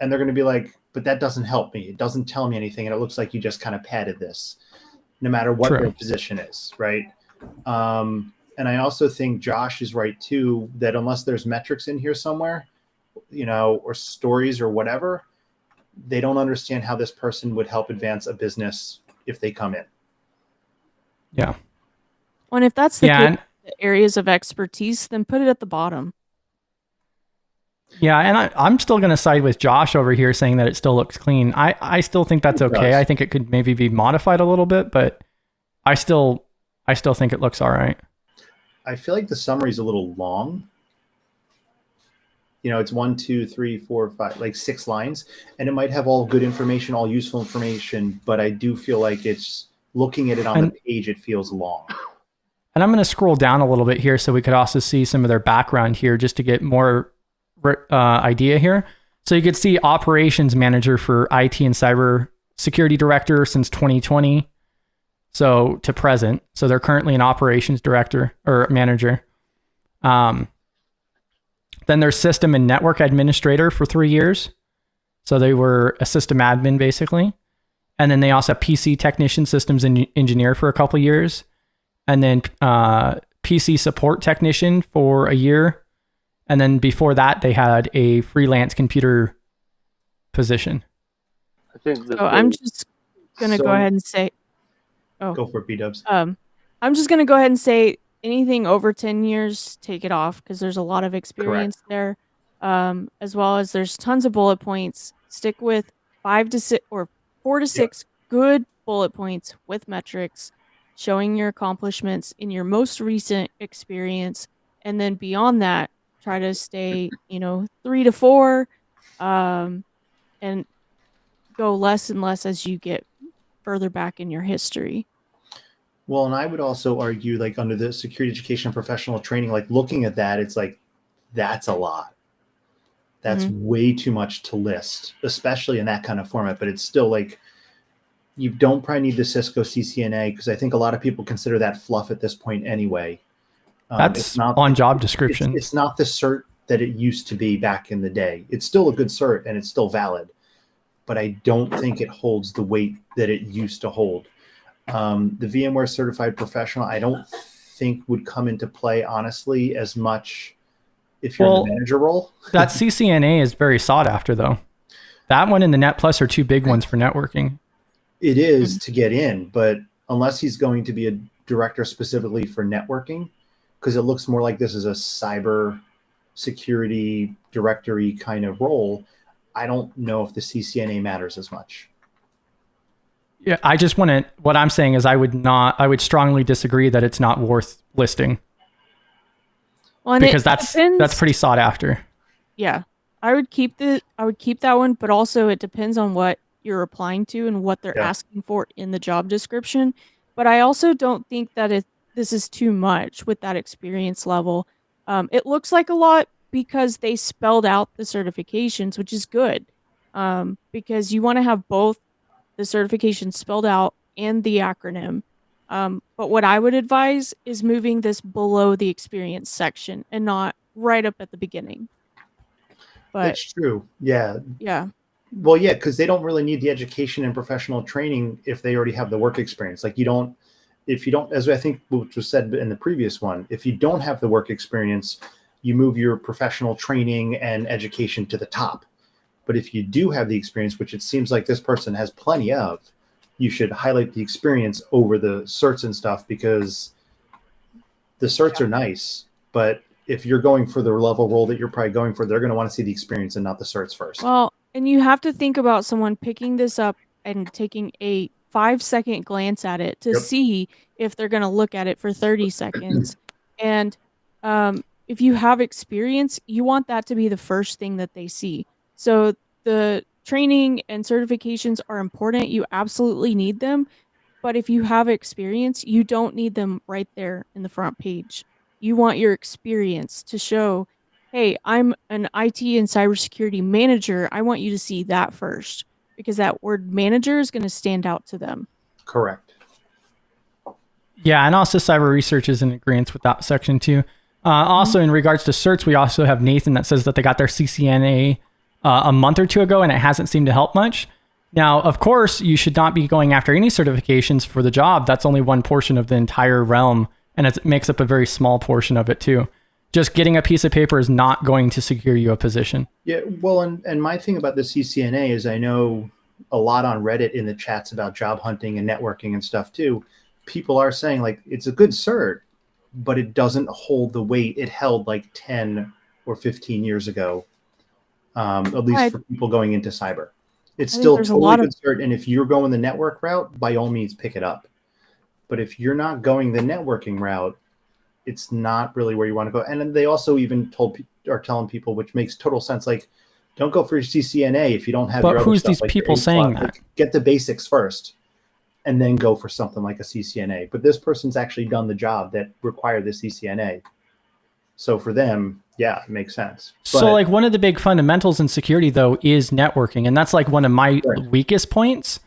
and they're going to be like, but that doesn't help me. It doesn't tell me anything, and it looks like you just kind of padded this, no matter what their position is, right? And I also think Josh is right too, that unless there's metrics in here somewhere, or stories or whatever, they don't understand how this person would help advance a business if they come in. Yeah. Well, and if that's the areas of expertise, then put it at the bottom. Yeah, and I'm still going to side with Josh over here saying that it still looks clean. I still think that's okay. I think it could maybe be modified a little bit, but I I still think it looks all right. I feel like the summary is a little long. You know, it's 1, 2, 3, 4, 5, like 6 lines, and it might have all good information, all useful information, but I do feel like it's looking at it on the page, it feels long. And I'm going to scroll down a little bit here so we could also see some of their background here just to get more idea here. So you could see operations manager for IT and cyber security director since 2020. So to present. So they're currently an operations director or manager. Then there's system and network administrator for 3 years. So they were a system admin basically. And then they also have PC technician systems engineer for a couple of years. And then PC support technician for a year. And then before that, they had a freelance computer position. I think So I'm just going to go ahead and say, go for it, B-dubs. I'm just going to go ahead and say anything over 10 years, take it off because there's a lot of experience there. As well as there's tons of bullet points. Stick with 5 to 6 or 4 to 6 good bullet points with metrics showing your accomplishments in your most recent experience. And then beyond that, try to stay, 3 to 4, and go less and less as you get further back in your history. Well, and I would also argue, like under the security education and professional training, like looking at that, it's like, that's a lot. That's way too much to list, especially in that kind of format. But it's still like, you don't probably need the Cisco CCNA because I think a lot of people consider that fluff at this point anyway. That's not on job description. It's not the cert that it used to be back in the day. It's still a good cert and it's still valid, but I don't think it holds the weight that it used to hold. The VMware Certified Professional, I don't think would come into play, honestly, as much if you're in the manager role. That CCNA is very sought after, though. That one and the Net Plus are two big ones for networking. It is to get in, but unless he's going to be a director specifically for networking, because it looks more like this is a cyber security directory kind of role, I don't know if the CCNA matters as much. Yeah, I just want to, what I'm saying is I would strongly disagree that it's not worth listing. Well, because that's pretty sought after. Yeah. I would keep that one, but also it depends on what you're applying to and what they're asking for in the job description. But I also don't think that this is too much with that experience level. It looks like a lot because they spelled out the certifications, which is good. Because you want to have both the certification spelled out and the acronym. But what I would advise is moving this below the experience section and not right up at the beginning. But that's true. Yeah. Yeah. Well, yeah, because they don't really need the education and professional training if they already have the work experience. Like if you don't, as I think which was said in the previous one, if you don't have the work experience, you move your professional training and education to the top. But if you do have the experience, which it seems like this person has plenty of, you should highlight the experience over the certs and stuff, because the certs are nice, but if you're going for the level role that you're probably going for, they're going to want to see the experience and not the certs first. Well, and you have to think about someone picking this up and taking a 5-second glance at it to see if they're going to look at it for 30 seconds. And if you have experience, you want that to be the first thing that they see. So the training and certifications are important. You absolutely need them. But if you have experience, you don't need them right there in the front page. You want your experience to show, hey, I'm an IT and cybersecurity manager. I want you to see that first, because that word manager is going to stand out to them. Correct. Yeah, and also cyber research is in agreement with that section too. Also, in regards to certs, we also have Nathan that says that they got their CCNA a month or two ago, and it hasn't seemed to help much. Now, of course, you should not be going after any certifications for the job. That's only one portion of the entire realm, and it makes up a very small portion of it too. Just getting a piece of paper is not going to secure you a position. Yeah, well, and my thing about the CCNA is I know a lot on Reddit in the chats about job hunting and networking and stuff too. People are saying like it's a good cert, but it doesn't hold the weight it held like 10 or 15 years ago, at least for people going into cyber. It's still totally good cert, and if you're going the network route, by all means, pick it up. But if you're not going the networking route, it's not really where you want to go. And then they also even are telling people, which makes total sense, like, don't go for your CCNA if you don't have. But your other who's stuff, these like your people saying that? Like, get the basics first, and then go for something like a CCNA. But this person's actually done the job that required the CCNA. So for them, yeah, it makes sense. So like one of the big fundamentals in security though is networking. And that's like one of my weakest points.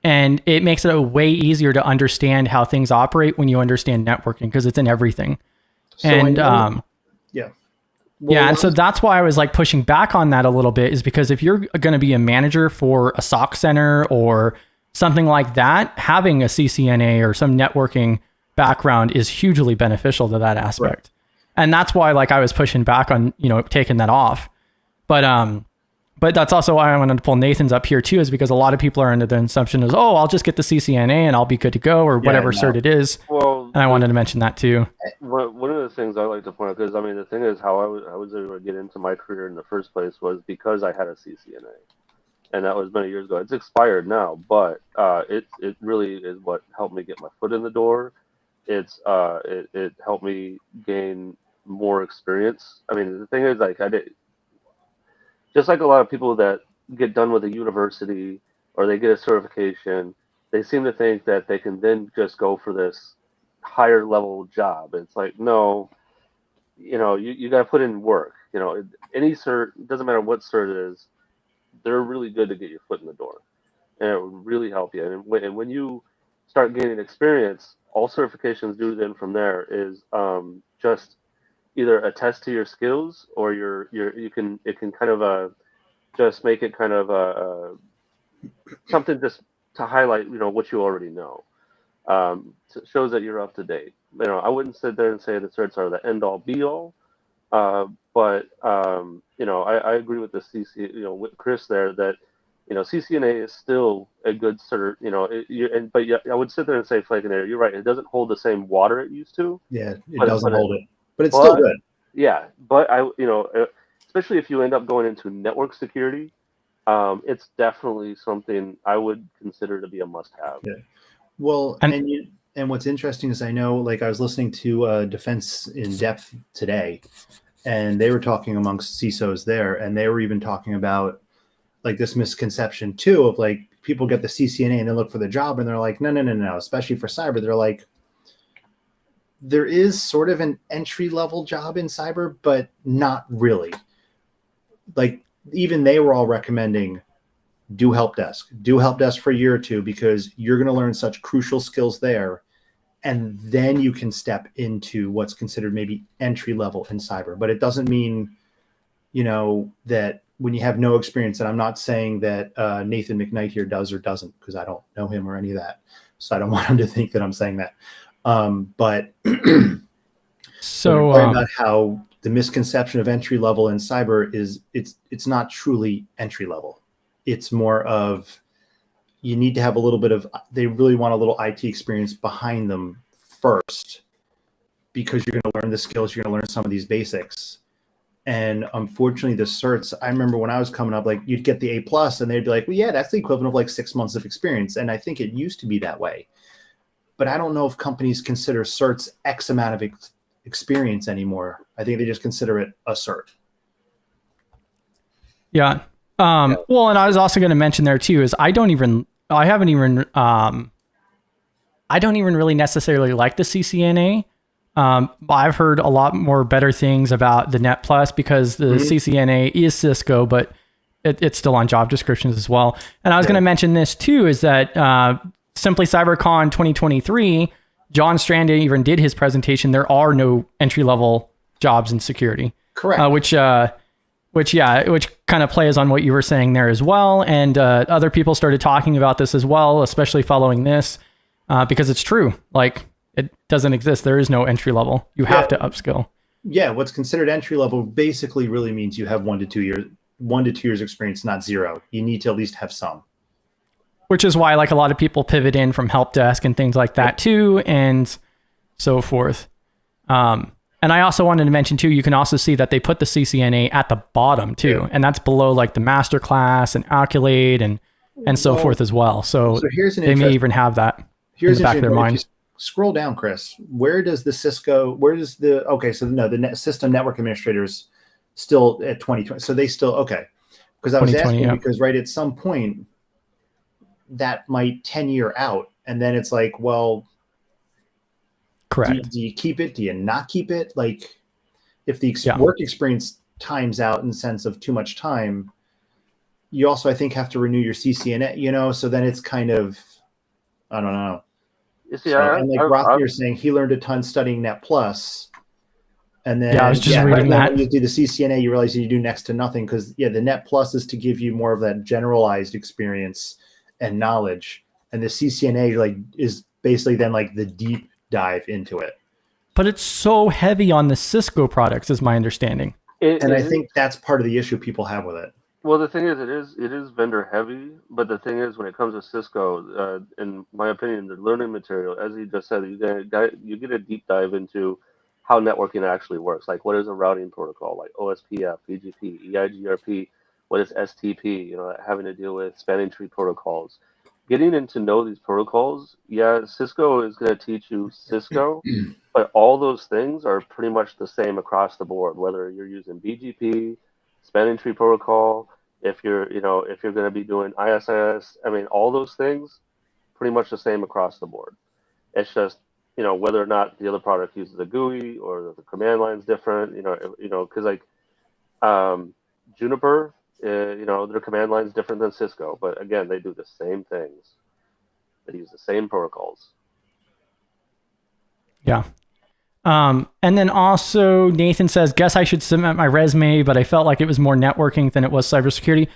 And it makes it way easier to understand how things operate when you understand networking, because it's in everything. So and yeah. Well, and so that's why I was like pushing back on that a little bit, is because if you're going to be a manager for a SOC center or something like that, having a CCNA or some networking background is hugely beneficial to that aspect. Right. And that's why like I was pushing back on, taking that off. But that's also why I wanted to pull Nathan's up here too, is because a lot of people are under the assumption is, oh, I'll just get the CCNA and I'll be good to go, or whatever cert it is. Well, and I wanted to mention that too. One of the things I like to point out, because I mean, the thing is how I was able to get into my career in the first place was because I had a CCNA. And that was many years ago. It's expired now, but it really is what helped me get my foot in the door. It helped me gain more experience. I mean, the thing is, like, just like a lot of people that get done with a university or they get a certification, they seem to think that they can then just go for this higher level job. It's like, no, you got to put in work. Any cert, it doesn't matter what cert it is, they're really good to get your foot in the door, and it would really help you. And when you start gaining experience, all certifications do then from there is just either attest to your skills, or it can kind of just make it kind of something just to highlight what you already know. It shows that you're up to date. I wouldn't sit there and say the certs are the end all be all, but I agree with the with Chris there that CCNA is still a good cert. I would sit there and say, Flakenator, you're right. It doesn't hold the same water it used to. Yeah, it doesn't hold it. But it's still good. Yeah, but especially if you end up going into network security, it's definitely something I would consider to be a must-have. Yeah. Well, and what's interesting is I know, like, I was listening to Defense in Depth today, and they were talking amongst CISOs there, and they were even talking about like this misconception too of like people get the CCNA and they look for the job and they're like, no, especially for cyber, they're like, there is sort of an entry-level job in cyber, but not really. Like, even they were all recommending do help desk for a year or two, because you're going to learn such crucial skills there. And then you can step into what's considered maybe entry-level in cyber. But it doesn't mean, that when you have no experience, and I'm not saying that Nathan McKnight here does or doesn't, because I don't know him or any of that. So I don't want him to think that I'm saying that. But so about how the misconception of entry level in cyber is it's not truly entry level. It's more of, you need to have a little bit of, they really want a little IT experience behind them first, because you're going to learn the skills, you're going to learn some of these basics. And unfortunately, the certs, I remember when I was coming up, like, you'd get the A+, and they'd be like, well, yeah, that's the equivalent of like 6 months of experience. And I think it used to be that way. But I don't know if companies consider certs X amount of experience anymore. I think they just consider it a cert. Yeah. Well, and I was also going to mention there too, is I don't even really necessarily like the CCNA. I've heard a lot more better things about the Net Plus, because the CCNA is Cisco, but it's still on job descriptions as well. And I was going to mention this too, is that Simply CyberCon 2023, John Strand even did his presentation. There are no entry-level jobs in security. Correct. Which kind of plays on what you were saying there as well. And other people started talking about this as well, especially following this, because it's true. Like, it doesn't exist. There is no entry level. You have to upskill. Yeah, what's considered entry level basically really means you have 1 to 2 years experience, not 0. You need to at least have some. Which is why, like, a lot of people pivot in from help desk and things like that too, and so forth. And I also wanted to mention too, you can also see that they put the CCNA at the bottom too, and that's below like the master class and Accolade and so forth as well. So here's they may even have that in the back of their mind. scroll down, Chris. Where does the system network administrators still at 2020? So they still, okay. Because I was 2020, asking yeah. because right at some point that might 10-year out. And then it's like, well, Correct. do you keep it? Do you not keep it? Like if the Yeah. work experience times out in the sense of too much time, you also, I think, have to renew your CCNA, you know? So then it's kind of, I don't know. You see, So, and like Rothmere saying he learned a ton studying Net Plus. And then I was just reading that. When you do the CCNA, you realize you do next to nothing because the Net Plus is to give you more of that generalized experience and knowledge. And the CCNA like is basically then like the deep dive into it. But it's so heavy on the Cisco products, is my understanding. And I think that's part of the issue people have with it. Well, the thing is, it is vendor heavy, but the thing is, when it comes to Cisco, in my opinion, the learning material, as you just said, you get a deep dive into how networking actually works. Like, what is a routing protocol? Like OSPF, BGP, EIGRP. What is STP? You know, having to deal with spanning tree protocols. Getting into know these protocols, Cisco is going to teach you Cisco, but all those things are pretty much the same across the board. Whether you're using BGP, spanning tree protocol, if you're going to be doing ISIS, I mean, all those things, pretty much the same across the board. It's just, whether or not the other product uses a GUI or the command line's different, because like Juniper, their command line's different than Cisco, but again, they do the same things. They use the same protocols. Yeah. And then also Nathan says, guess I should submit my resume, but I felt like it was more networking than it was cybersecurity.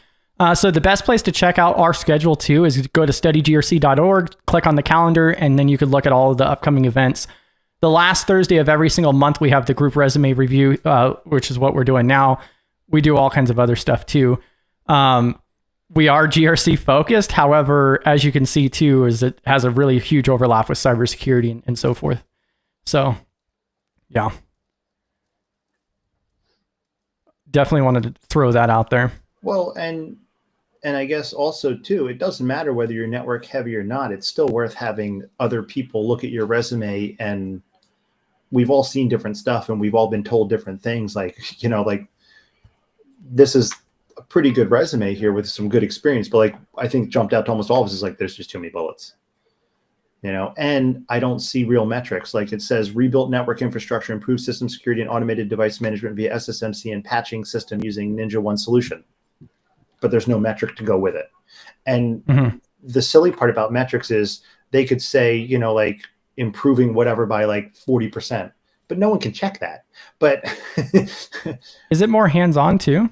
So the best place to check out our schedule too is go to studygrc.org, click on the calendar, and then you could look at all of the upcoming events. The last Thursday of every single month, we have the group resume review, which is what we're doing now. We do all kinds of other stuff too. We are GRC focused. However, as you can see too, is it has a really huge overlap with cybersecurity and so forth. So yeah, definitely wanted to throw that out there. Well, and I guess also too, it doesn't matter whether you're network heavy or not. It's still worth having other people look at your resume, and we've all seen different stuff and we've all been told different things. Like, like this is a pretty good resume here with some good experience, but like, I think jumped out to almost all of us is like, there's just too many bullets, and I don't see real metrics. Like it says rebuilt network infrastructure, improved system security and automated device management via SSMC and patching system using NinjaOne solution. But there's no metric to go with it. And the silly part about metrics is they could say, like improving whatever by like 40%, but no one can check that. But is it more hands-on too?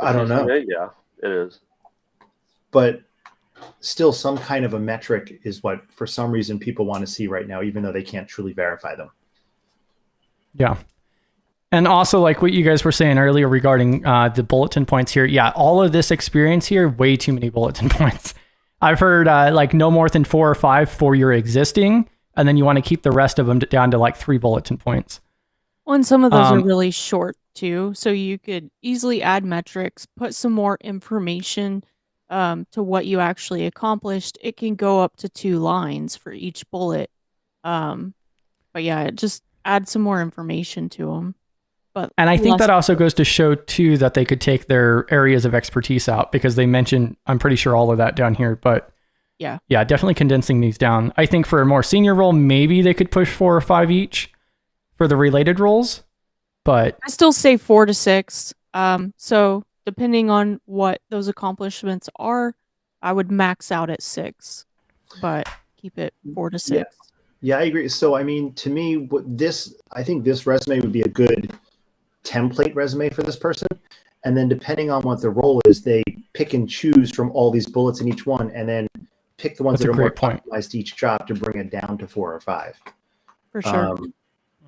I don't know. Yeah, it is. But still some kind of a metric is what, for some reason, people want to see right now, even though they can't truly verify them. Yeah. And also, like what you guys were saying earlier regarding the bulletin points here. Yeah, all of this experience here, way too many bulletin points. I've heard like no more than 4 or 5 for your existing, and then you want to keep the rest of them down to like 3 bulletin points. Well, and some of those are really short too. So you could easily add metrics, put some more information to what you actually accomplished. It can go up to 2 lines for each bullet. But yeah, just add some more information to them. And I think that also goes to show too that they could take their areas of expertise out, because they mentioned, I'm pretty sure, all of that down here. But yeah, definitely condensing these down. I think for a more senior role, maybe they could push 4 or 5 each for the related roles. But I still say 4 to 6. So depending on what those accomplishments are, I would max out at 6, but keep it 4 to 6. Yeah, I agree. So I mean, to me, I think this resume would be a good template resume for this person, and then depending on what the role is, they pick and choose from all these bullets in each one, and then pick the ones that are more optimized to each job to bring it down to 4 or 5. For sure.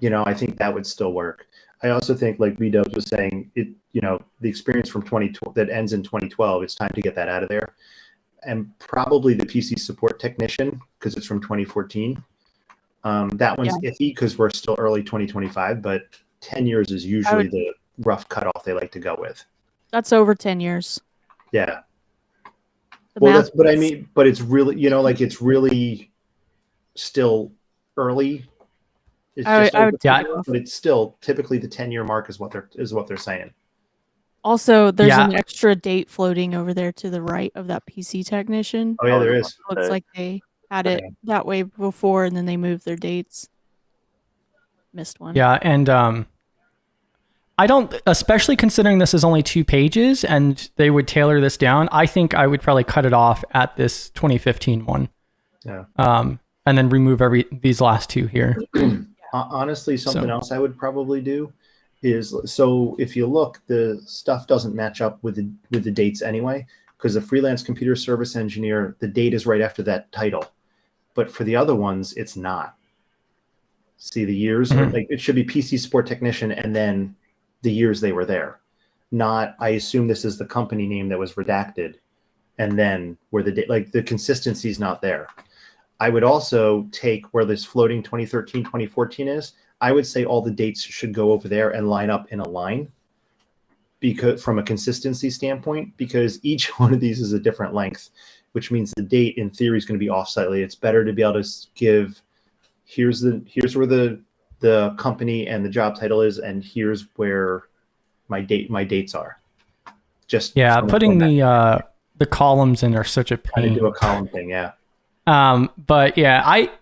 I think that would still work. I also think, like B-Dubs was saying, the experience from 2012 that ends in 2012, it's time to get that out of there, and probably the PC support technician, because it's from 2014. That one's iffy because we're still early 2025, but 10 years is usually the rough cutoff they like to go with. That's over 10 years. Yeah. Well, but it's really, it's really still early. It's I just would over take Yeah. it off. but it's still typically the 10-year mark is what they're saying. Also, there's Yeah. an extra date floating over there to the right of that PC technician. Oh yeah, there is. Looks like they had it Okay. that way before, and then they moved their dates. Missed one. Yeah, and I don't, especially considering this is only 2 pages and they would tailor this down, I think I would probably cut it off at this 2015 one. Yeah. And then remove these last 2 here. Honestly, something So- else I would probably do is, so if you look, the stuff doesn't match up with the dates anyway, because the freelance computer service engineer, the date is right after that title. But for the other ones, it's not. See, the years are like, it should be PC support technician and then the years they were there. Not, I assume this is the company name that was redacted and then where the date, like the consistency is not there. I would also take where this floating 2013, 2014 is. I would say all the dates should go over there and line up in a line, because from a consistency standpoint, because each one of these is a different length, which means the date in theory is going to be off slightly. It's better to be able to give, here's where the company and the job title is, and here's where my dates are. Just Yeah, from a putting format. the columns in are such a Kind of pain. do a column thing, yeah. But yeah,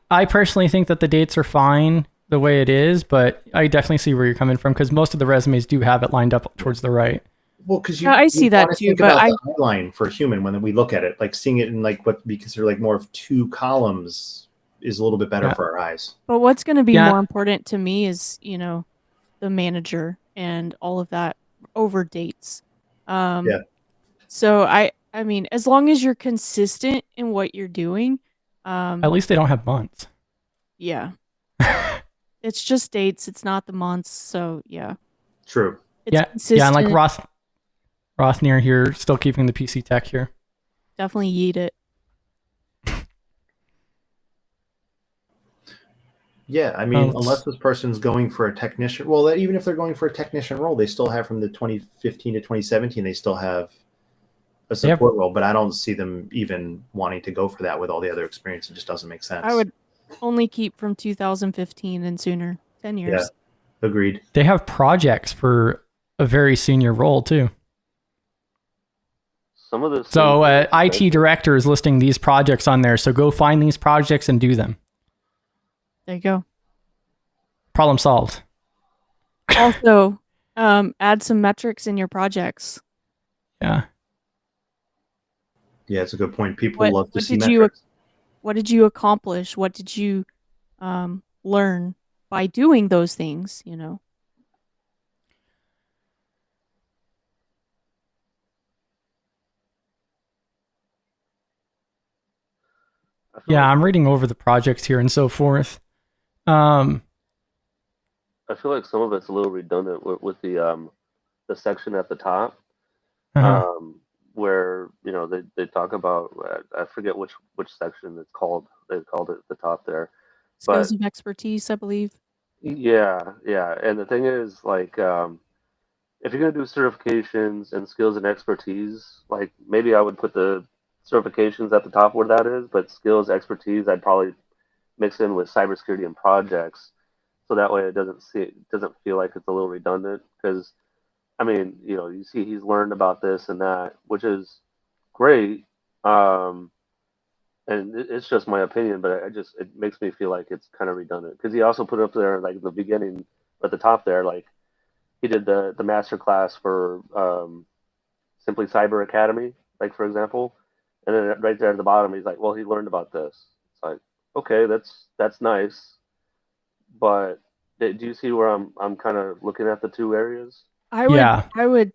I personally think that the dates are fine the way it is, but I definitely see where you're coming from, because most of the resumes do have it lined up towards the right. Well, because Yeah, I see that wanna too, think but about the outline for a human when we look at it, like seeing it in like what we consider like more of 2 columns is a little bit better Yeah. for our eyes. But what's going to be Yeah. more important to me is, the manager and all of that over dates. Yeah. So I mean, as long as you're consistent in what you're doing, At least they don't have months. yeah, it's just dates. It's not the months. So yeah, True. it's consistent. Yeah, and like Roth near here, still keeping the PC tech here. Definitely yeet it. Yeah, I mean, Well, unless this person's going for a technician, well, even if they're going for a technician role, they still have from the 2015 to 2017, they still have a support role, but I don't see them even wanting to go for that with all the other experience. It just doesn't make sense. I would only keep from 2015 and sooner. 10 years. Yeah, agreed. They have projects for a very senior role too. Some of this. So IT director is listing these projects on there. So go find these projects and do them. There you go. Problem solved. Also, add some metrics in your projects. Yeah. Yeah, it's a good point. People love to see did metrics. What did you accomplish? What did you learn by doing those things? Yeah, I'm reading over the projects here and so forth. I feel like some of it's a little redundant with the section at the top, where they talk about, I forget which section it's called. They called it at the top there. Skills of expertise, I believe. Yeah. And the thing is, like, if you're gonna do certifications and skills and expertise, like maybe I would put the certifications at the top where that is, but skills, expertise, I'd probably mix in with cybersecurity and projects, so that way it doesn't feel like it's a little redundant. Because, I mean, you see he's learned about this and that, which is great, and it's just my opinion, but it makes me feel like it's kind of redundant, because he also put up there, like in the beginning at the top there, like he did the master class for Simply Cyber Academy, like, for example, and then right there at the bottom he's like, well, he learned about this. It's like, okay, that's nice, but do you see where I'm kind of looking at the 2 areas? I would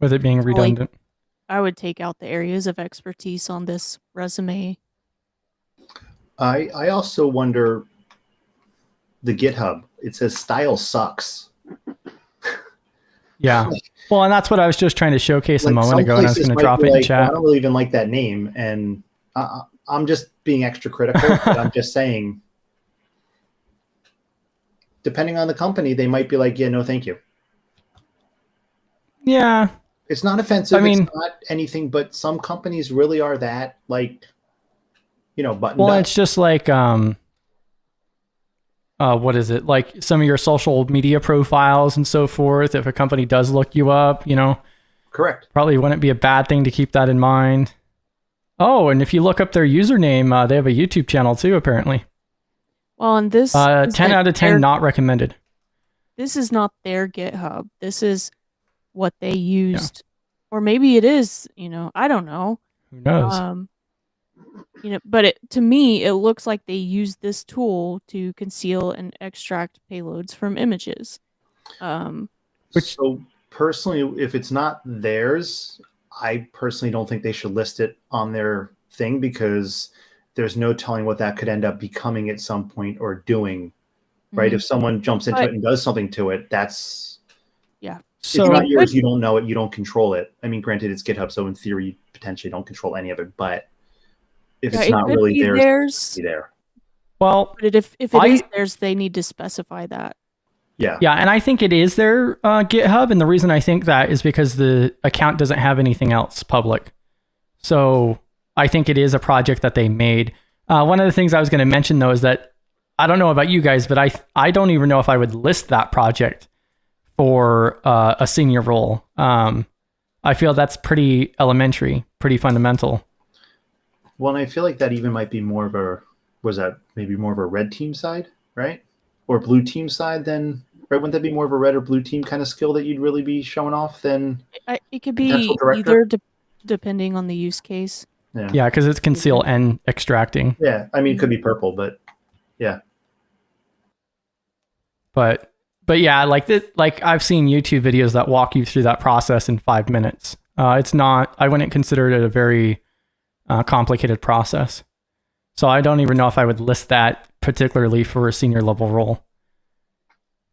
with it being redundant. I would take out the areas of expertise on this resume. I also wonder, the GitHub, it says style sucks. Yeah. Well, and that's what I was just trying to showcase a moment ago, and I was going to drop it in well, I chat. don't really even like that name, and I'm just being extra critical. But I'm just saying, depending on the company, they might be like, yeah, no, thank you. Yeah. It's not offensive. I mean, it's not anything, but some companies really are that, like, buttoned well, up. it's just like, what is it? Like some of your social media profiles and so forth. If a company does look you up, Correct. probably wouldn't be a bad thing to keep that in mind. Oh, and if you look up their username, they have a YouTube channel too, apparently. Well, and this 10 isn't out of 10 their- not recommended. This is not their GitHub. This is what they used, or maybe it is. I don't know. Who knows? But to me, it looks like they use this tool to conceal and extract payloads from images. So personally, if it's not theirs, I personally don't think they should list it on their thing, because there's no telling what that could end up becoming at some point or doing, right? Mhm. If someone jumps into it and does something to it, that's So it's not yours. You don't know it. You don't control it. I mean, granted, it's GitHub, so in theory, you potentially don't control any of it. But if it's not really theirs, it's be there. well, But if it is theirs, they need to specify that. Yeah. yeah, and I think it is their GitHub, and the reason I think that is because the account doesn't have anything else public. So I think it is a project that they made. One of the things I was going to mention, though, is that I don't know about you guys, but I don't even know if I would list that project for a senior role. I feel that's pretty elementary, pretty fundamental. Well, and I feel like that even might be more of a red team side, right? Or blue team side then, right? Wouldn't that be more of a red or blue team kind of skill that you'd really be showing off than It could be either depending on the use case. Yeah, because it's conceal and extracting. Yeah, I mean, it could be purple, but yeah. But yeah, like I've seen YouTube videos that walk you through that process in 5 minutes. It's not. I wouldn't consider it a very complicated process. So I don't even know if I would list that particularly for a senior level role.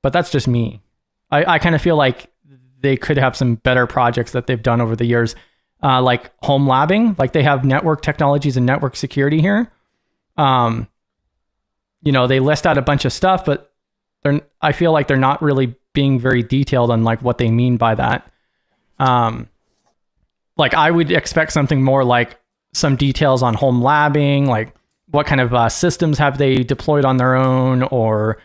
But that's just me. I kind of feel like they could have some better projects that they've done over the years, like home labbing. Like they have network technologies and network security here. They list out a bunch of stuff, but I feel like they're not really being very detailed on like what they mean by that. Like I would expect something more like some details on home labbing, like what kind of systems have they deployed on their own, or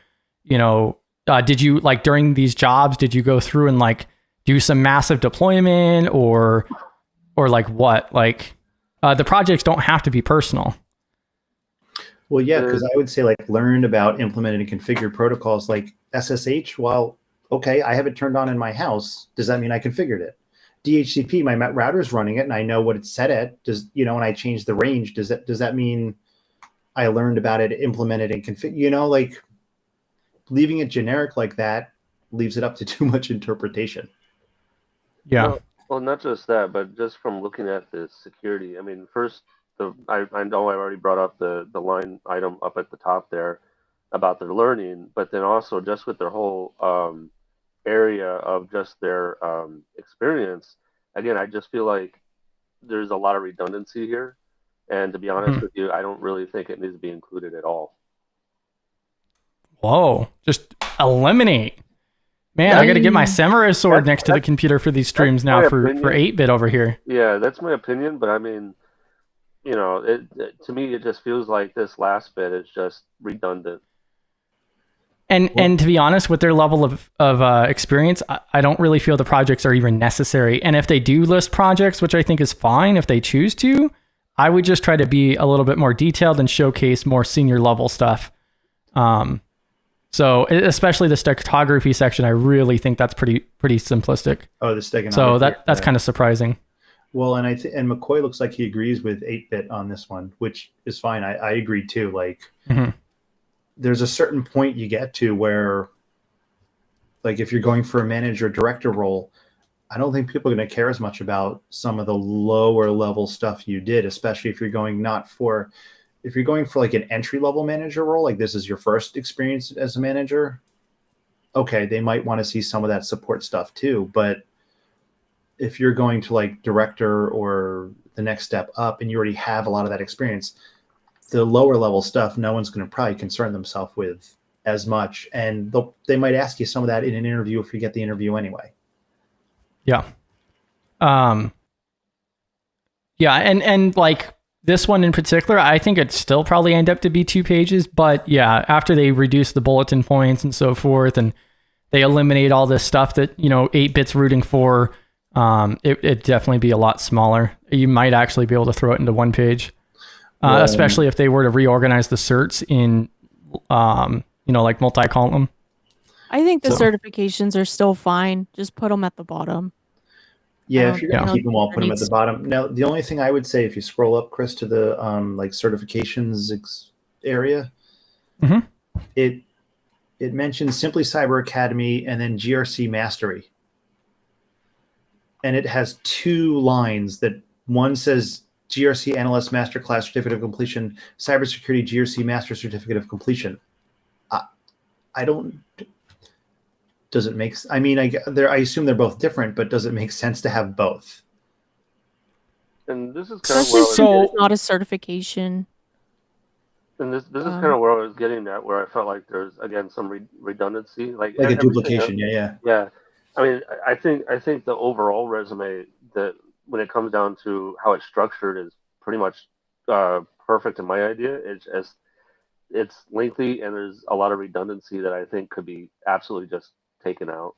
did you like during these jobs did you go through and like do some massive deployment or like what? Like the projects don't have to be personal. Well, yeah, because I would say like learn about implemented and configured protocols like SSH. Well, okay, I have it turned on in my house. Does that mean I configured it? DHCP, my router's running it and I know what it's set at. And I change the range. Does that mean I learned about it, implemented and configured? Like leaving it generic like that leaves it up to too much interpretation. Yeah. Well, not just that, but just from looking at the security. I mean, first, I know I already brought up the line item up at the top there about their learning, but then also just with their whole area of just their experience. Again, I just feel like there's a lot of redundancy here, and to be honest with you, I don't really think it needs to be included at all. Whoa! Just eliminate. Man, I got to get my samurai sword next to the computer for these streams now for 8-bit over here. Yeah, that's my opinion, but I mean, to me, it just feels like this last bit is just redundant. And to be honest, with their level of experience, I don't really feel the projects are even necessary. And if they do list projects, which I think is fine if they choose to, I would just try to be a little bit more detailed and showcase more senior level stuff. So especially the steganography section, I really think that's pretty simplistic. Oh, the steganography. So that's kind of surprising. Well, and and McCoy looks like he agrees with 8-bit on this one, which is fine. I agree too. Like, there's a certain point you get to where, like, if you're going for a manager director role, I don't think people are going to care as much about some of the lower level stuff you did, especially if you're going for like an entry level manager role, like this is your first experience as a manager. Okay, they might want to see some of that support stuff too. But if you're going to like director or the next step up and you already have a lot of that experience, the lower level stuff, no one's going to probably concern themselves with as much. And they might ask you some of that in an interview if you get the interview anyway. Yeah. Yeah. And like this one in particular, I think it still probably end up to be 2 pages. But yeah, after they reduce the bulletin points and so forth, and they eliminate all this stuff that 8-bit's rooting for, it'd definitely be a lot smaller. You might actually be able to throw it into 1 page, especially if they were to reorganize the certs in, like multi-column. I think the certifications are still fine. Just put them at the bottom. Yeah, if you're going to keep them all, put them at the bottom. Now, the only thing I would say, if you scroll up, Chris, to the certifications area, it mentions Simply Cyber Academy and then GRC Mastery. And it has 2 lines that one says GRC Analyst Masterclass Certificate of Completion, Cybersecurity GRC Master Certificate of Completion. I don't... Does it make? I mean, I assume they're both different, but does it make sense to have both? And this is kind of where it's not a certification. And this is kind of where I was getting at, where I felt like there's again some redundancy, like a duplication. Yeah. I mean, I think the overall resume, that when it comes down to how it's structured, is pretty much perfect in my idea. It's lengthy and there's a lot of redundancy that I think could be absolutely just taken out.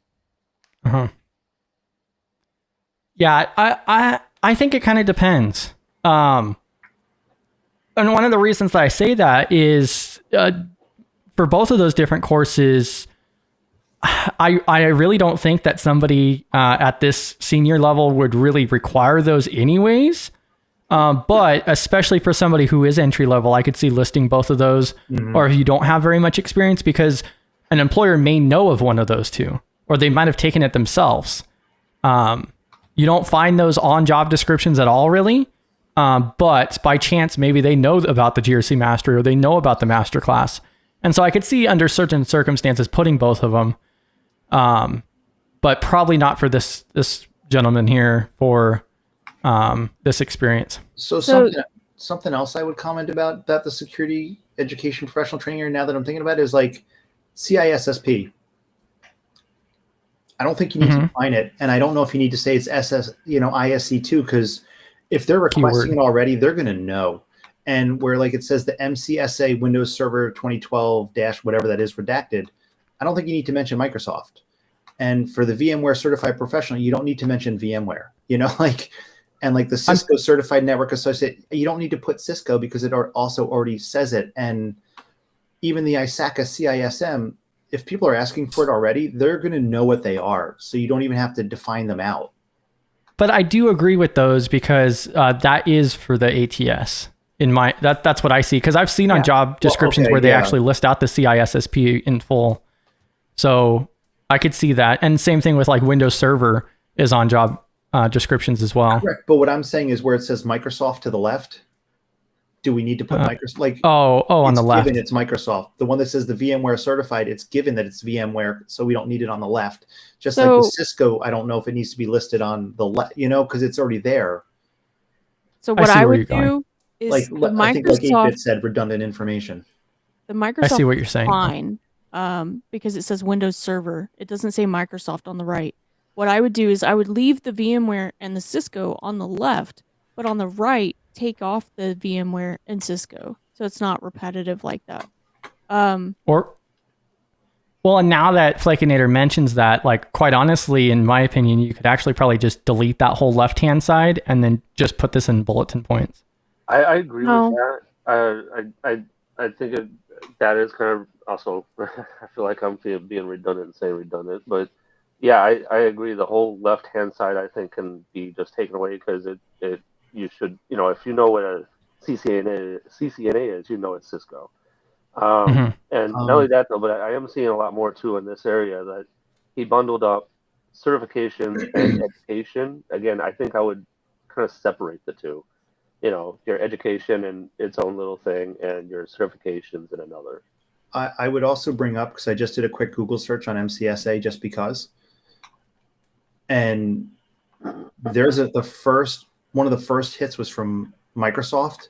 Yeah, I think it kind of depends. And one of the reasons that I say that is for both of those different courses, I really don't think that somebody at this senior level would really require those anyways. But especially for somebody who is entry level, I could see listing both of those, or if you don't have very much experience, because an employer may know of one of those 2, or they might have taken it themselves. You don't find those on job descriptions at all, really. But by chance, maybe they know about the GRC Mastery, or they know about the Masterclass. And so I could see under certain circumstances putting both of them, but probably not for this gentleman here for this experience. So something else I would comment about the security education professional training area, now that I'm thinking about it, is like CISSP. I don't think you need to define it, and I don't know if you need to say it's ISC2, because if they're requesting it already, they're going to know. And where like it says the MCSA Windows Server 2012 - whatever that is redacted, I don't think you need to mention Microsoft. And for the VMware Certified Professional, you don't need to mention VMware. And like the Cisco Certified Network Associate, you don't need to put Cisco because it also already says it. And even the ISACA CISM, if people are asking for it already, they're going to know what they are. So you don't even have to define them out. But I do agree with those, because that is for the ATS. That's what I see, because I've seen on job descriptions where they actually list out the CISSP in full. So I could see that. And same thing with like Windows Server is on job descriptions as well. Correct. But what I'm saying is where it says Microsoft to the left, do we need to put Microsoft? Like, on the left. Given it's Microsoft. The one that says the VMware Certified, it's given that it's VMware, so we don't need it on the left. Just like the Cisco, I don't know if it needs to be listed on the left, because it's already there. So what I would do is like I think like 8-bit said redundant information. The Microsoft, I see what you're saying. Fine, because it says Windows Server. It doesn't say Microsoft on the right. What I would do is I would leave the VMware and the Cisco on the left, but on the right, take off the VMware and Cisco, so it's not repetitive like that. And now that Flakinator mentions that, like, quite honestly, in my opinion, you could actually probably just delete that whole left-hand side and then just put this in bulletin points. I agree with that. I think that is kind of also, I feel like I'm being redundant and saying redundant, but yeah, I agree. The whole left-hand side, I think, can be just taken away, because you should, if you know what a CCNA is, you know it's Cisco. And not only that, though, but I am seeing a lot more, too, in this area, that he bundled up certification and education. Again, I think I would kind of separate the two. Your education in its own little thing and your certifications in another. I would also bring up, because I just did a quick Google search on MCSA just because. And there's one of the first hits was from Microsoft.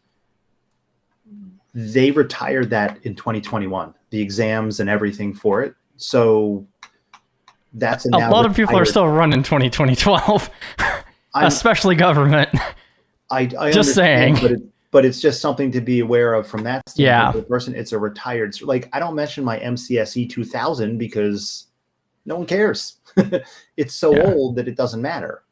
They retired that in 2021, the exams and everything for it. So that's a lot of people are still running 2012, especially government. I just saying. but it's just something to be aware of from that standpoint. Yeah. The person, it's a retired, like I don't mention my MCSE 2000 because no one cares. It's so old that it doesn't matter.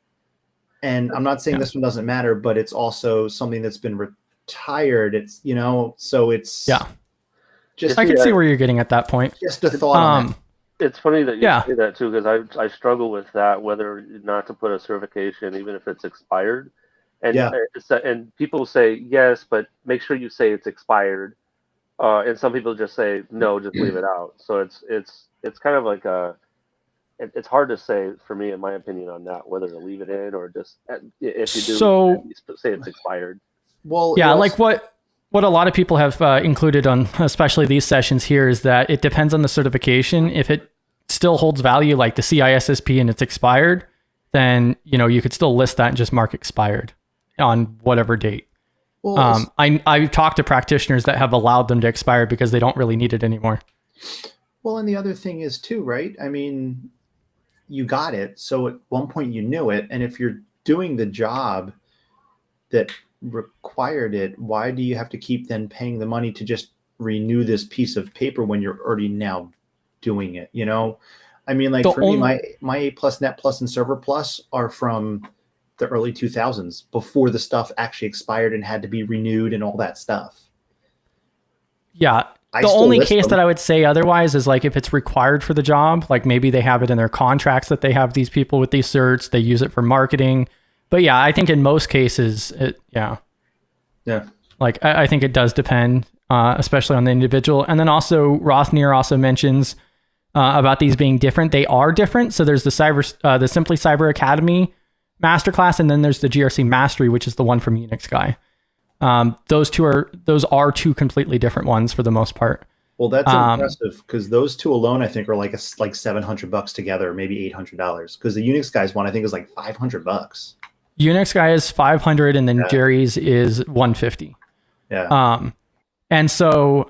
And I'm not saying this one doesn't matter, but it's also something that's been retired. It's, you know, so it's just, I can see where you're getting at that point. Just a thought on that. It's funny that you say that too, because I struggle with that, whether or not to put a certification, even if it's expired. And and people say yes, but make sure you say it's expired. And some people just say no, just leave it out. So it's kind of like it's hard to say for me, in my opinion, on that, whether to leave it in or just if you do say it's expired. Well, like what a lot of people have included on, especially these sessions here, is that it depends on the certification. If it still holds value, like the CISSP, and it's expired, then you could still list that and just mark expired on whatever date. Well, I've talked to practitioners that have allowed them to expire because they don't really need it anymore. Well, and the other thing is too, right? I mean, you got it. So at one point you knew it. And if you're doing the job that required it, why do you have to keep then paying the money to just renew this piece of paper when you're already now doing it? I mean, like me, my A+, Net Plus, and Server Plus are from the early 2000s, before the stuff actually expired and had to be renewed and all that stuff. Yeah. The only case that I would say otherwise is like if it's required for the job, like maybe they have it in their contracts that they have these people with these certs, they use it for marketing. But yeah, I think in most cases, like I think it does depend, especially on the individual. And then also Rothnier also mentions about these being different. They are different. So there's the Simply Cyber Academy Masterclass, and then there's the GRC Mastery, which is the one from Unix Guy. Those are two completely different ones for the most part. Well, that's impressive, because those two alone, I think, are like $700 together, maybe $800. Because the Unix Guys one, I think, is like $500. Unix Guy is $500, and then Jerry's is $150. Yeah. And so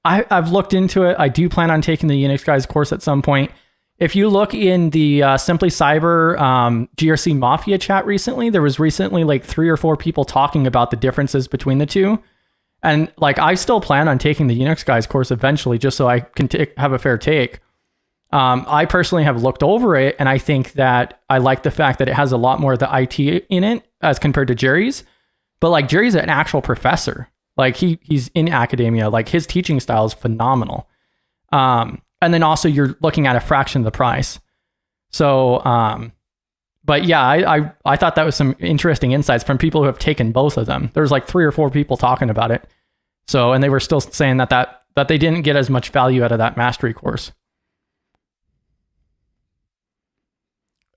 I've looked into it. I do plan on taking the Unix Guys course at some point. If you look in the Simply Cyber GRC Mafia chat recently, there was recently like 3 or 4 people talking about the differences between the two. And like, I still plan on taking the Unix Guys course eventually, just so I can have a fair take. I personally have looked over it, and I think that I like the fact that it has a lot more of the IT in it as compared to Jerry's. But like, Jerry's an actual professor. Like he's in academia. Like, his teaching style is phenomenal. And then also you're looking at a fraction of the price. So, but yeah, I thought that was some interesting insights from people who have taken both of them. There's like 3 or 4 people talking about it. So, and they were still saying that they didn't get as much value out of that mastery course.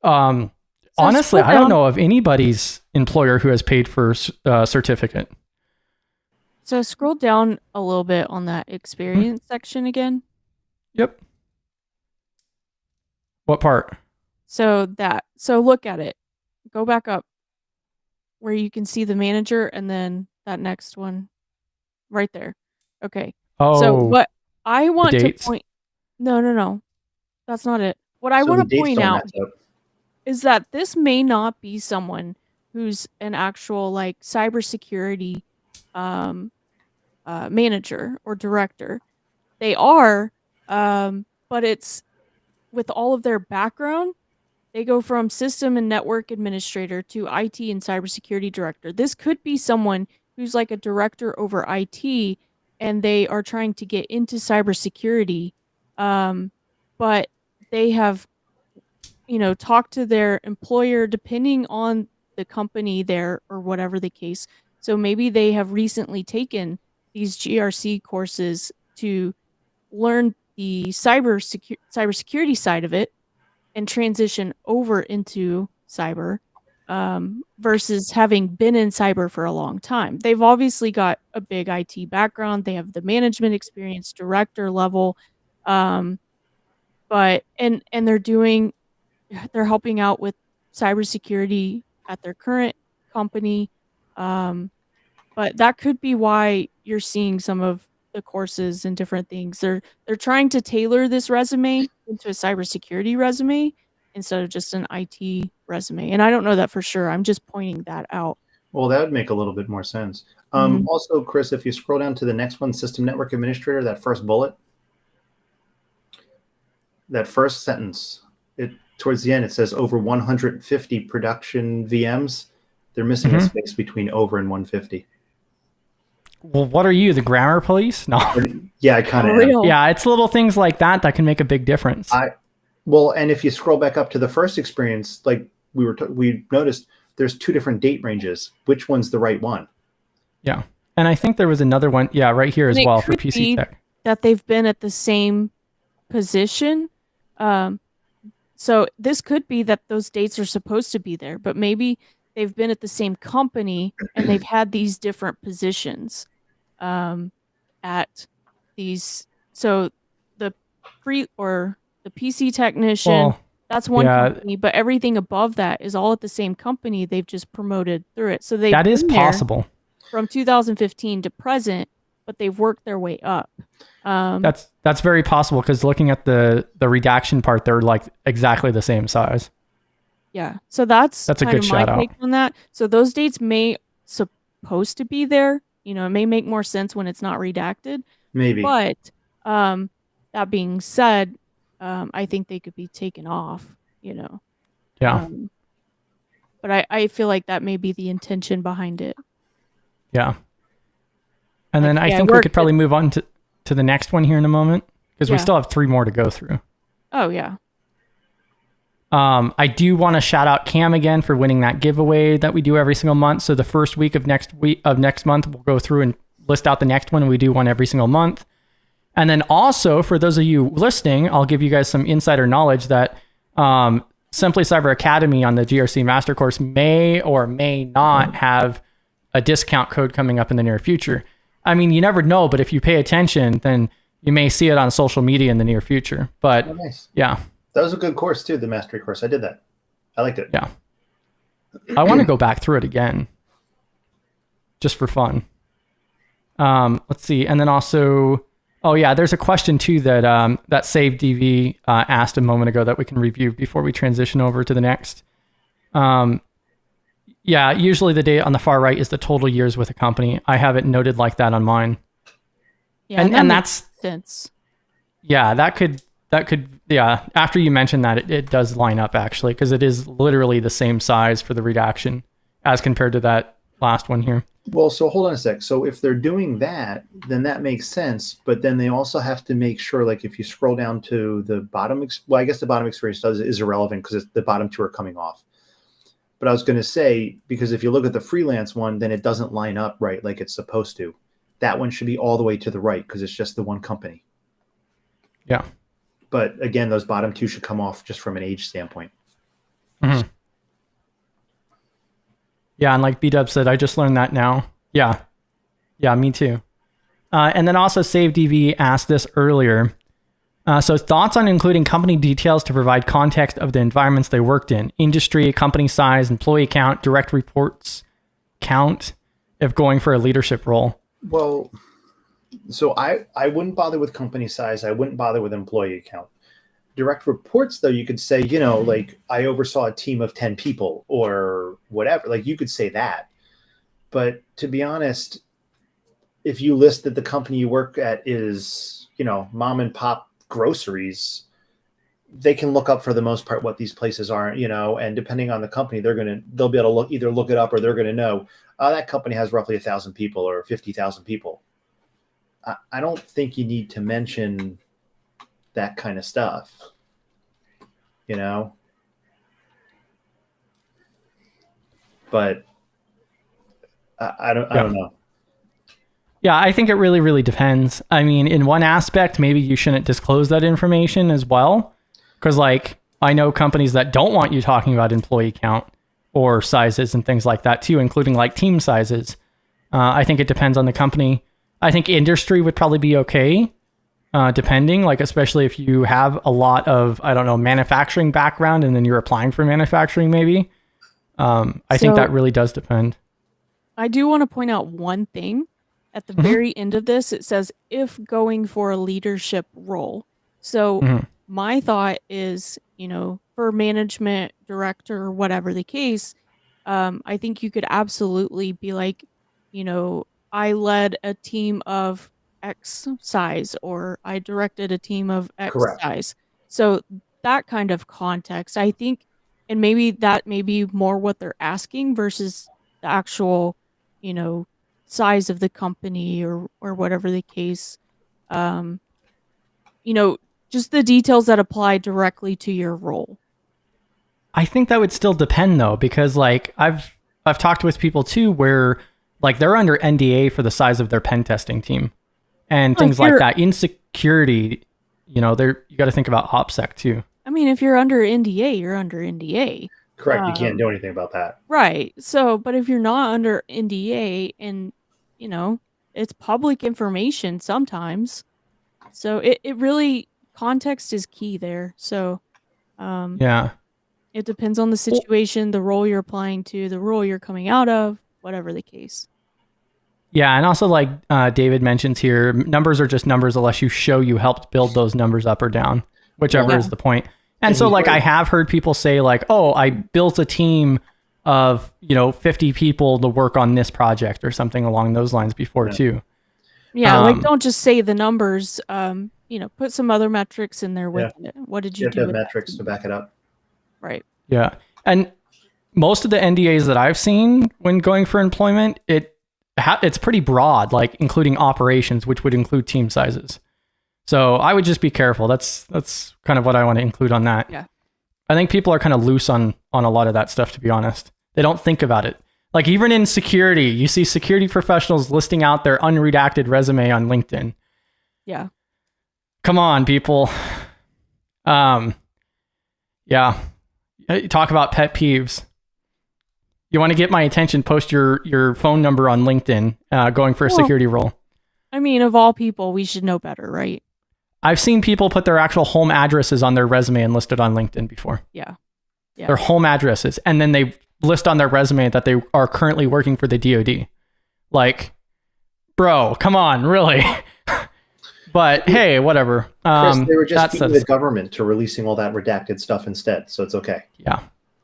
Honestly, I don't know of anybody's employer who has paid for a certificate. So scroll down a little bit on that experience section again. Yep. What part? So look at it. Go back up where you can see the manager, and then that next one right there. Okay. Oh. So what I want to point... No. That's not it. What I want to point out is that this may not be someone who's an actual like cybersecurity manager or director. They are, but it's with all of their background, they go from system and network administrator to IT and cybersecurity director. This could be someone who's like a director over IT, and they are trying to get into cybersecurity, but they have, talked to their employer depending on the company there or whatever the case. So maybe they have recently taken these GRC courses to learn the cybersecurity side of it and transition over into cyber, versus having been in cyber for a long time. They've obviously got a big IT background. They have the management experience, director level, but they're helping out with cybersecurity at their current company. But that could be why you're seeing some of the courses and different things. They're trying to tailor this resume into a cybersecurity resume instead of just an IT resume. And I don't know that for sure. I'm just pointing that out. Well, that would make a little bit more sense. Mhm. Also, Chris, if you scroll down to the next one, System Network Administrator, that first bullet, that first sentence, it towards the end, it says over 150 production VMs. They're missing a Mhm. space between over and 150. Well, what are you, the grammar police? No. Yeah, I kind For of am. real. Yeah, it's little things like that that can make a big difference. Well, and if you scroll back up to the first experience, like we noticed, there's two different date ranges. Which one's the right one? Yeah. And I think there was another one, yeah, right here as And it well for could PC be Tech. that they've been at the same position. So this could be that those dates are supposed to be there, but maybe they've been at the same company and they've had these different positions at these. So the the PC technician, Well, that's one yeah, company, but everything above that is all at the same company. They've just promoted through it. So they've that is been there possible. from 2015 to present, but they've worked their way up. That's very possible because looking at the redaction part, they're like exactly the same size. Yeah. So that's a kind good of my shout out. take on that. So those dates may supposed to be there. You know, it may make more sense when it's not redacted. Maybe. But that being said, I think they could be taken off, you know. Yeah. But I feel like that may be the intention behind it. Yeah. And then Like, I yeah, think we work could probably move on to the next one here in a moment because we Yeah. still have 3 more to go through. Oh, yeah. I do want to shout out Cam again for winning that giveaway that we do every single month. So the first week of next month, we'll go through and list out the next one. We do one every single month. And then also for those of you listening, I'll give you guys some insider knowledge that Simply Cyber Academy on the GRC Master Course may or may not have a discount code coming up in the near future. I mean, you never know, but if you pay attention, then you may see it on social media in the near future. But Oh, nice. yeah. That was a good course too, the mastery course. I did that. I liked it. Yeah. I want to go back through it again just for fun. Let's see. And then also, oh yeah, there's a question too that that Save DV asked a moment ago that we can review before we transition over to the next. Yeah, usually the date on the far right is the total years with a company. I have it noted like that on mine. Yeah, and that that's makes sense. Yeah, that could yeah, after you mentioned that, it does line up actually, because it is literally the same size for the redaction as compared to that last one here. Well, so hold on a sec. So if they're doing that, then that makes sense. But then they also have to make sure, like if you scroll down to the bottom, well, I guess the bottom experience is irrelevant because the bottom 2 are coming off. But I was going to say, because if you look at the freelance one, then it doesn't line up right like it's supposed to. That one should be all the way to the right because it's just the one company. Yeah. But again, those bottom 2 should come off just from an age standpoint. Mm-hmm. Yeah, and like B-Dub said, I just learned that now. Yeah. Yeah, me too. And then also Save DV asked this earlier. So thoughts on including company details to provide context of the environments they worked in, industry, company size, employee count, direct reports count, if going for a leadership role. Well, so I wouldn't bother with company size. I wouldn't bother with employee count. Direct reports, though, you could say, you know, like I oversaw a team of 10 people or whatever. Like you could say that. But to be honest, if you list that the company you work at is, you know, mom and pop groceries, they can look up for the most part what these places are, you know, and depending on the company, they'll be able to either look it up or they're going to know that company has roughly 1,000 people or 50,000 people. I don't think you need to mention that kind of stuff, you know, but I don't know. Yeah, I think it really, really depends. I mean, in one aspect, maybe you shouldn't disclose that information as well. Because, like, I know companies that don't want you talking about employee count or sizes and things like that, too, including, like, team sizes. I think it depends on the company. I think industry would probably be okay, depending, like, especially if you have a lot of, I don't know, manufacturing background and then you're applying for manufacturing, maybe. I think that really does depend. I do want to point out one thing. At the very end of this, it says, if going for a leadership role. So my thought is, you know, for management, director, whatever the case, I think you could absolutely be like, I led a team of X size, or I directed a team of X Correct. size. So that kind of context, I think, and maybe that may be more what they're asking versus the actual, size of the company or whatever the case. Um, just the details that apply directly to your role. I think that would still depend though, because like I've talked with people too where like they're under NDA for the size of their pen testing team and Well, things like that. In security, you got to think about OPSEC too. I mean, if you're under NDA, you're under NDA. Correct. You can't do anything about that. Right. So, but if you're not under NDA and, it's public information sometimes. So it really, context is key there. So, Yeah. it depends on the situation, the role you're applying to, the role you're coming out of, whatever the case. Yeah, and also like David mentions here, numbers are just numbers unless you show you helped build those numbers up or down, whichever is the point. And so like I have heard people say like, oh, I built a team of, 50 people to work on this project or something along those lines before too. Yeah, like don't just say the numbers, put some other metrics in there with it. What did you do? You have metrics to back it up. Right. Yeah. And most of the NDAs that I've seen when going for employment, it's pretty broad, like including operations, which would include team sizes. So I would just be careful. That's kind of what I want to include on that. Yeah. I think people are kind of loose on a lot of that stuff, to be honest. They don't think about it. Like even in security, you see security professionals listing out their unredacted resume on LinkedIn. Yeah. Come on, people. Yeah. Talk about pet peeves. You want to get my attention, post your phone number on LinkedIn going for a security role. I mean, of all people, we should know better, right? I've seen people put their actual home addresses on their resume and list it on LinkedIn before. Yeah. Their home addresses. And then they list on their resume that they are currently working for the DoD. Like, bro, come on, really? But hey, whatever. Chris, they were just beating the government to releasing all that redacted stuff instead, so it's okay.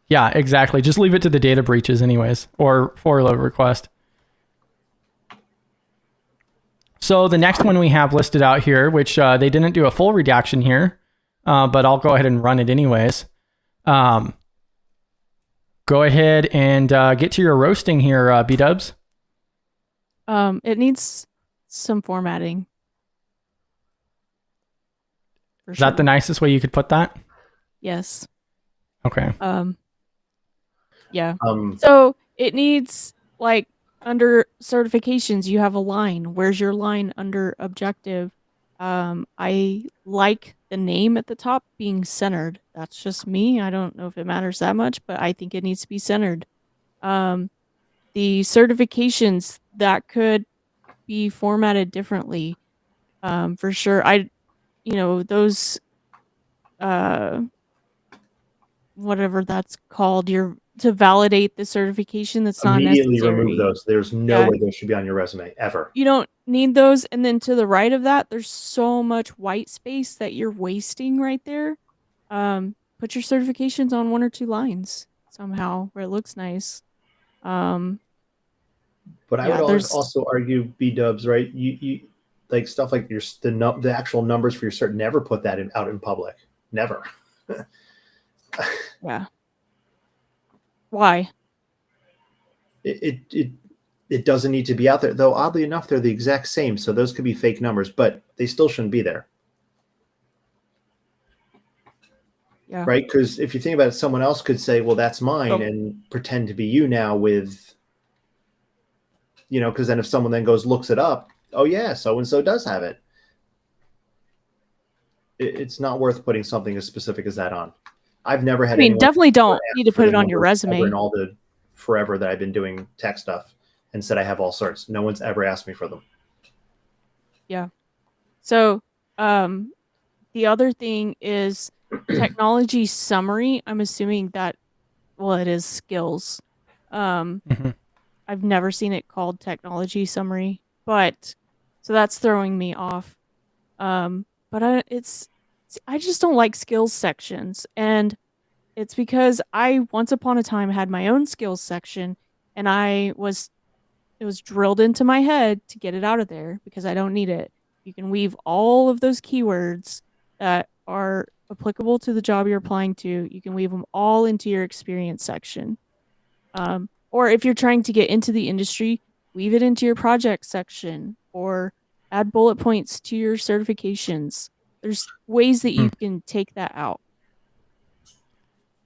Yeah, exactly. Just leave it to the data breaches anyways, or FOIA request. So the next one we have listed out here, which they didn't do a full redaction here, but I'll go ahead and run it anyways. Go ahead and get to your roasting here, B-dubs. It needs some formatting. Is that the nicest way you could put that? Yes. Okay. Yeah. So it needs, like, under certifications, you have a line. Where's your line under objective? I like the name at the top being centered. That's just me. I don't know if it matters that much, but I think it needs to be centered. The certifications, that could be formatted differently. For sure. Those, whatever that's called, to validate the certification, that's not immediately necessary. Remove those. There's no way those should be on your resume ever. You don't need those. And then to the right of that, there's so much white space that you're wasting right there. Put your certifications on 1 or 2 lines somehow where it looks nice. But I would also argue, B-dubs, right? You like stuff like the actual numbers for your cert. Never put that out in public. Never. Yeah. Why? It doesn't need to be out there, though. Oddly enough, they're the exact same, so those could be fake numbers, but they still shouldn't be there. Yeah. Right? Because if you think about it, someone else could say, "Well, that's mine," and pretend to be you now with, because then if someone then looks it up, oh yeah, so and so does have it. It's not worth putting something as specific as that on. I've never had. Definitely don't need to put it on your resume. In all the forever that I've been doing tech stuff, and said I have all sorts. No one's ever asked me for them. Yeah. So, the other thing is technology summary. I'm assuming that, it is skills. I've never seen it called technology summary, but so that's throwing me off. But I just don't like skills sections, and It's because I once upon a time had my own skills section, and it was drilled into my head to get it out of there because I don't need it. You can weave all of those keywords that are applicable to the job you're applying to. You can weave them all into your experience section. Or if you're trying to get into the industry, weave it into your project section or add bullet points to your certifications. There's ways that you can take that out.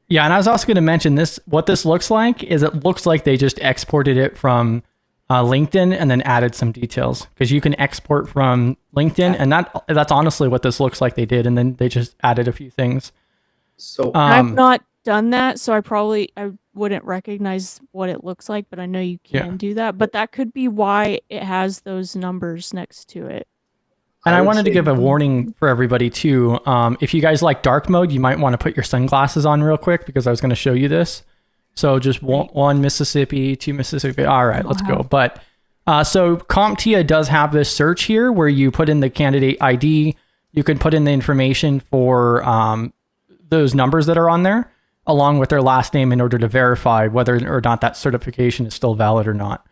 Yeah, and I was also going to mention this. What this looks like is it looks like they just exported it from LinkedIn and then added some details, because you can export from LinkedIn, and that's honestly what this looks like they did, and then they just added a few things. So I've not done that, so I wouldn't recognize what it looks like, but I know you can do that. But that could be why it has those numbers next to it. And I wanted to give a warning for everybody too. If you guys like dark mode, you might want to put your sunglasses on real quick, because I was going to show you this. So just one Mississippi, 2 Mississippi. All right, let's go. But so CompTIA does have this search here where you put in the candidate ID. You can put in the information for those numbers that are on there, along with their last name, in order to verify whether or not that certification is still valid or not.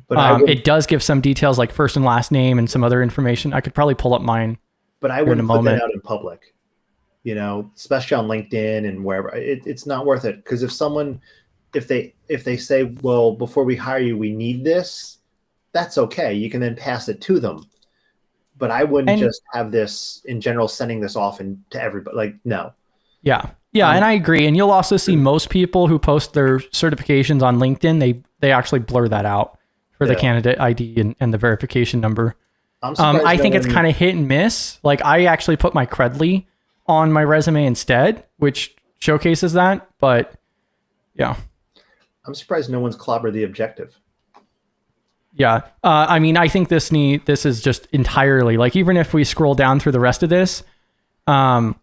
But it does give some details like first and last name and some other information. I could probably pull up mine. But I wouldn't put that out in public, especially on LinkedIn and wherever. It's not worth it, because if they say, well, before we hire you, we need this, that's okay. You can then pass it to them. But I wouldn't just have this in general, sending this off to everybody. Like, no. Yeah. Yeah. And I agree. And you'll also see most people who post their certifications on LinkedIn, they actually blur that out for the candidate ID and the verification number. I think it's kind of hit and miss. Like, I actually put my Credly on my resume instead, which showcases that. But yeah. I'm surprised no one's clobbered the objective. Yeah. I mean, I think this is just entirely, like, even if we scroll down through the rest of this, I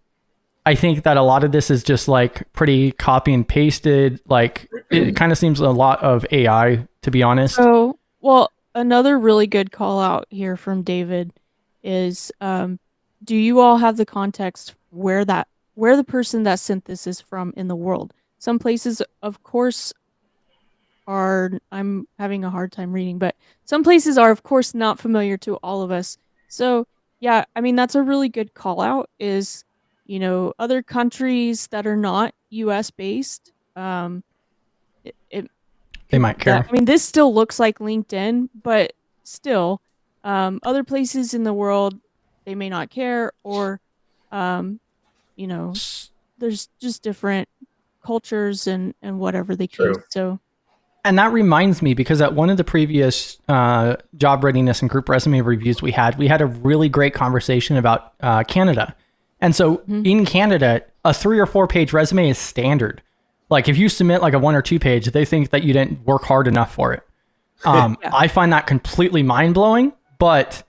think that a lot of this is just like pretty copy and pasted. Like, it kind of seems a lot of AI, to be honest. So, well, another really good call out here from David is, do you all have the context where the person that sent this is from in the world? Some places, of course, I'm having a hard time reading, but some places are, of course, not familiar to all of us. So, yeah, I mean, that's a really good call out is, other countries that are not US based, they might care. I mean, this still looks like LinkedIn, but still, other places in the world, they may not care, or, there's just different cultures and whatever the case. So. And that reminds me, because at one of the previous job readiness and group resume reviews we had a really great conversation about Canada. And so in Canada, a 3 or 4 page resume is standard. Like, if you submit like a 1 or 2 page, they think that you didn't work hard enough for it. I find that completely mind blowing, but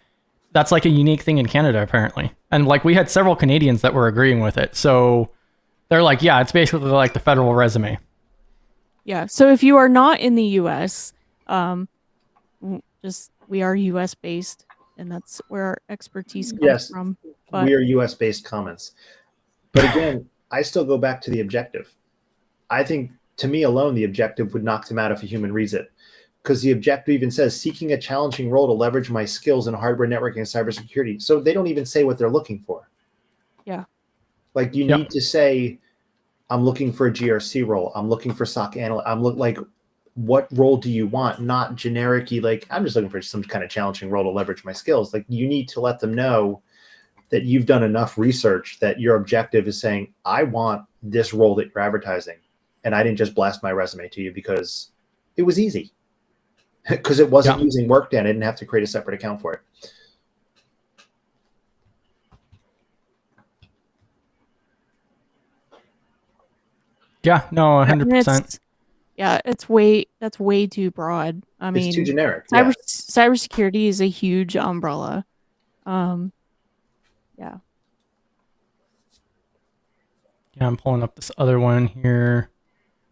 that's like a unique thing in Canada, apparently. And like, we had several Canadians that were agreeing with it. So they're like, yeah, it's basically like the federal resume. Yeah. So if you are not in the US, we are US based, and that's where our expertise comes from. But we are US based comments. But again, I still go back to the objective. I think, to me alone, the objective would knock them out if a human reads it. Because the objective even says, seeking a challenging role to leverage my skills in hardware networking and cybersecurity. So they don't even say what they're looking for. Yeah. Like, you need to say, I'm looking for a GRC role. I'm looking for SOC analyst. What role do you want? Not generic-y, like, I'm just looking for some kind of challenging role to leverage my skills. Like, you need to let them know that you've done enough research that your objective is saying, I want this role that you're advertising. And I didn't just blast my resume to you because it was easy. Because it wasn't using Workday, and I didn't have to create a separate account for it. Yeah, no, 100%. That's way too broad. I mean, it's too generic. Cybersecurity is a huge umbrella. Yeah. Yeah, I'm pulling up this other one here.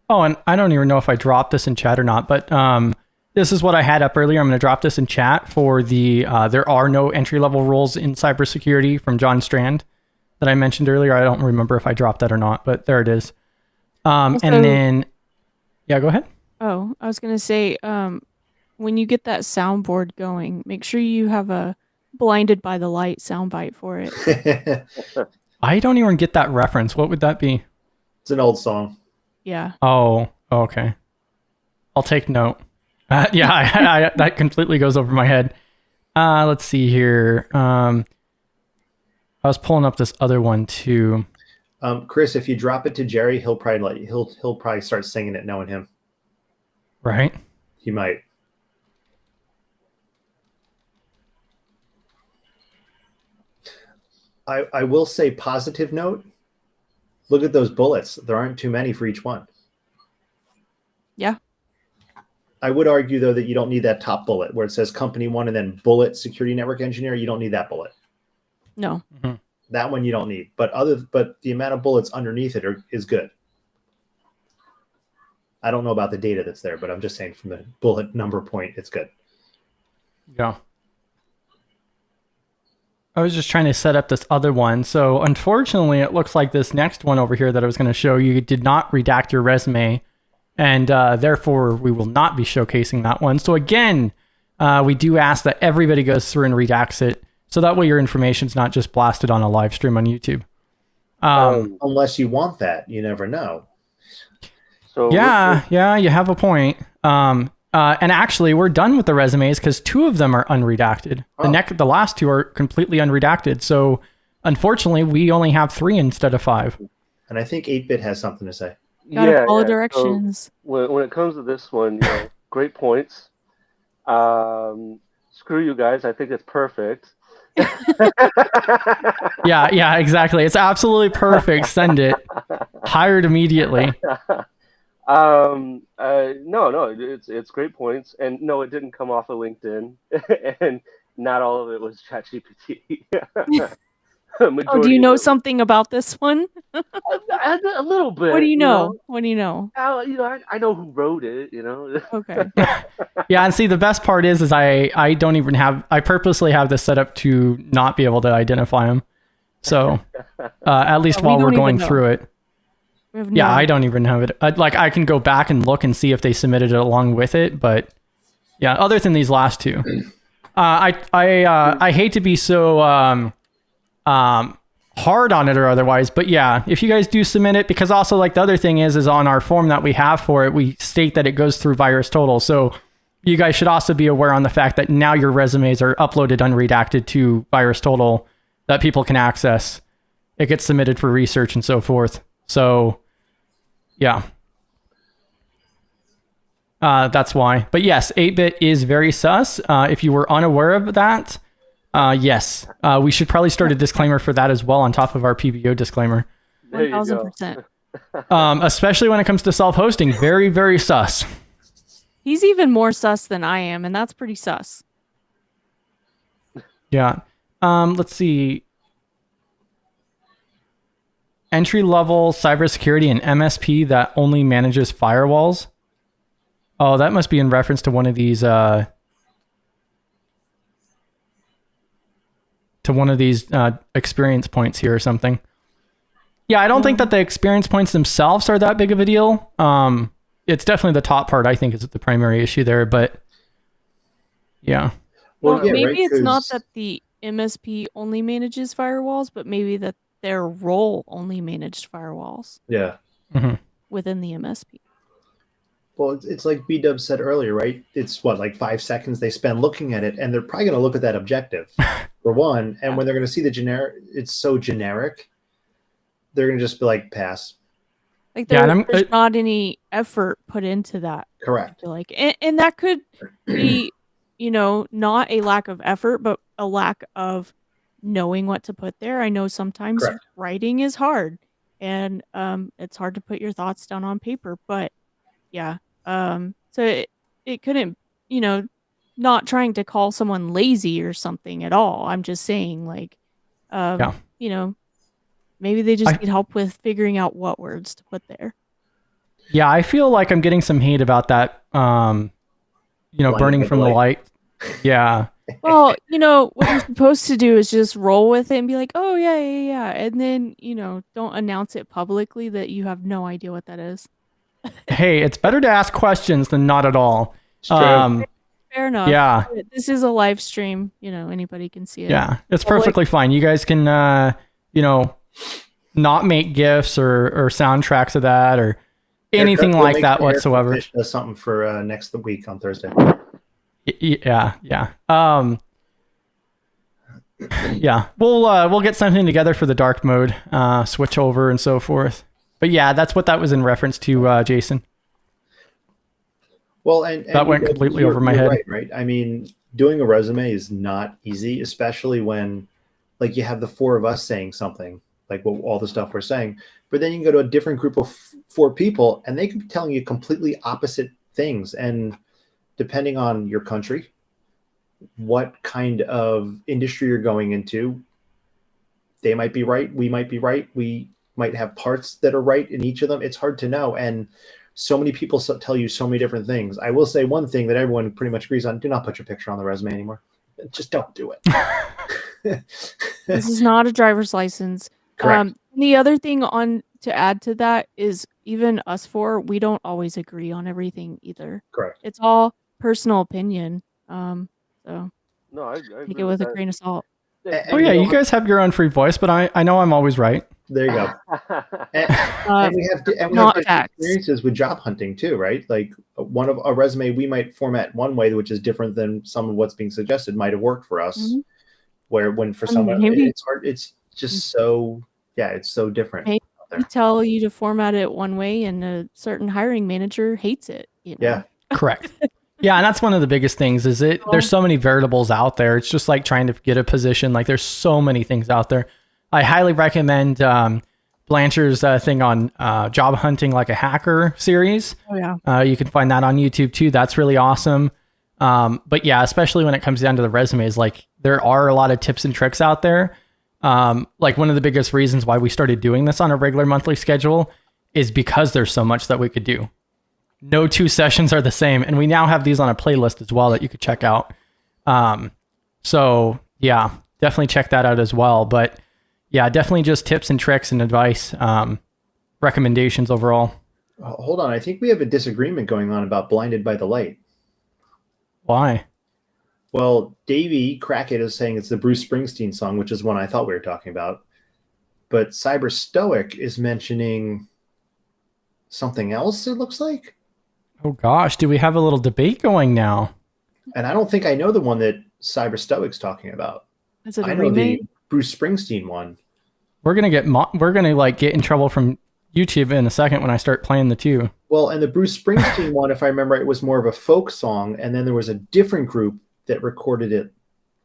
Oh, and I don't even know if I dropped this in chat or not, but this is what I had up earlier. I'm going to drop this in chat for the there are no entry-level roles in cybersecurity from John Strand that I mentioned earlier. I don't remember if I dropped that or not, but there it is. And Also- then, yeah, go ahead. Oh, I was gonna say, when you get that soundboard going, make sure you have a "Blinded by the Light" soundbite for it. I don't even get that reference. What would that be? It's an old song. Yeah. Oh, okay. I'll take note. Yeah, I that completely goes over my head. Let's see here. I was pulling up this other one too. Chris, if you drop it to Jerry, he'll probably he'll probably start singing it, knowing him. Right? He might. I will say, positive note. Look at those bullets. There aren't too many for each one. Yeah. I would argue, though, that you don't need that top bullet where it says company one and then bullet security network engineer. You don't need that bullet. No. Mm-hmm. That one you don't need. But the amount of bullets underneath it is good. I don't know about the data that's there, but I'm just saying from the bullet number point, it's good. Yeah. I was just trying to set up this other one. So unfortunately, it looks like this next one over here that I was going to show you did not redact your resume. And therefore, we will not be showcasing that one. So again, we do ask that everybody goes through and redacts it. So that way your information's not just blasted on a live stream on YouTube. Unless you want that. You never know. So Yeah, you have a point. And actually, we're done with the resumes because 2 of them are unredacted. The last 2 are completely unredacted. So unfortunately, we only have 3 instead of 5. And I think 8-Bit has something to say. Gotta follow So directions. when it comes to this one, great points. Screw you guys. I think it's perfect. Yeah, exactly. It's absolutely perfect. Send it. Hired immediately. No, it's great points, and no, it didn't come off of LinkedIn, and not all of it was ChatGPT. Oh, do you know something about this one? A little bit. What do you know? What do you know? I know who wrote it. Okay. Yeah, and see, the best part is I don't even have. I purposely have this set up to not be able to identify them. So at least while we're going through it. Yeah, I don't even have it. I can go back and look and see if they submitted it along with it, but yeah, other than these last 2, I hate to be so hard on it or otherwise, but yeah, if you guys do submit it, because also the other thing is on our form that we have for it, we state that it goes through VirusTotal, so you guys should also be aware on the fact that now your resumes are uploaded unredacted to VirusTotal that people can access. It gets submitted for research and so forth. So, yeah. That's why. But yes, 8-Bit is very sus. If you were unaware of that, yes. We should probably start a disclaimer for that as well on top of our PBO disclaimer. There you go. 1000%. Especially when it comes to self-hosting. Very, very sus. He's even more sus than I am, and that's pretty sus. Yeah. Let's see. Entry-level cybersecurity and MSP that only manages firewalls. Oh, that must be in reference to one of these experience points here or something. Yeah, I don't think that the experience points themselves are that big of a deal. It's definitely the top part, I think, is the primary issue there, but yeah. Well, yeah, maybe it's not that the MSP only manages firewalls, but maybe that their role only managed firewalls. Yeah. Mm-hmm. Within the MSP. Well, it's like B-Dub said earlier, right? It's 5 seconds they spend looking at it, and they're probably going to look at that objective for one. And when they're going to see the generic, it's so generic, they're going to just be like, pass. There's not any effort put into that. Correct. And that could be, not a lack of effort, but a lack of knowing what to put there. I know sometimes writing is hard, and it's hard to put your thoughts down on paper, but yeah. So it couldn't, not trying to call someone lazy or something at all. I'm just saying maybe they just need help with figuring out what words to put there. Yeah, I feel like I'm getting some hate about that, burning from the light Yeah. Well, what you're supposed to do is just roll with it and be like, oh, yeah, yeah, yeah. And then, don't announce it publicly that you have no idea what that is. Hey, it's better to ask questions than not at all. It's true. Fair enough. Yeah. This is a live stream. Anybody can see it. Yeah. It's Public. perfectly fine. You guys can, not make GIFs or soundtracks of that or anything like that whatsoever. Fish does something for next week on Thursday. Yeah. Yeah. We'll get something together for the dark mode, switch over and so forth. But yeah, that's what that was in reference to, Jason. Well, and that went completely over my head. Right. I mean, doing a resume is not easy, especially when, like, you have the four of us saying something, like all the stuff we're saying, but then you can go to a different group of four people, and they could be telling you completely opposite things. And depending on your country, what kind of industry you're going into, they might be right. We might be right. We might have parts that are right in each of them. It's hard to know. And so many people tell you so many different things. I will say one thing that everyone pretty much agrees on: do not put your picture on the resume anymore. Just don't do it. This is not a driver's license. Correct. The other thing to add to that is, even us four, we don't always agree on everything either. Correct. It's all personal opinion. So No, I take it with a grain of salt. Oh yeah, you guys have your own free voice, but I know I'm always right. There you go. And we have experiences with job hunting too, right? Like a resume we might format one way, which is different than some of what's being suggested might have worked for us. Mm-hmm. Where when for someone it's hard, it's just so it's so different. Maybe we tell you to format it one way, and a certain hiring manager hates it. Yeah, correct. Yeah, and that's one of the biggest things is there's so many variables out there. It's just like trying to get a position. Like there's so many things out there. I highly recommend Blanchard's thing on job hunting like a hacker series. Oh yeah. You can find that on YouTube too. That's really awesome. But yeah, especially when it comes down to the resumes, like there are a lot of tips and tricks out there. Like one of the biggest reasons why we started doing this on a regular monthly schedule is because there's so much that we could do. No two sessions are the same. And we now have these on a playlist as well that you could check out. So yeah, definitely check that out as well. But yeah, definitely just tips and tricks and advice, recommendations overall. Hold on. I think we have a disagreement going on about Blinded by the Light. Why? Well, Davey Crackett is saying it's the Bruce Springsteen song, which is one I thought we were talking about. But Cyber Stoic is mentioning something else, it looks like. Oh gosh, do we have a little debate going now? And I don't think I know the one that Cyber Stoic's talking about. Is it I a know remake? the Bruce Springsteen one. We're gonna get get in trouble from YouTube in a second when I start playing the two. Well, and the Bruce Springsteen one, if I remember right, was more of a folk song, and then there was a different group that recorded it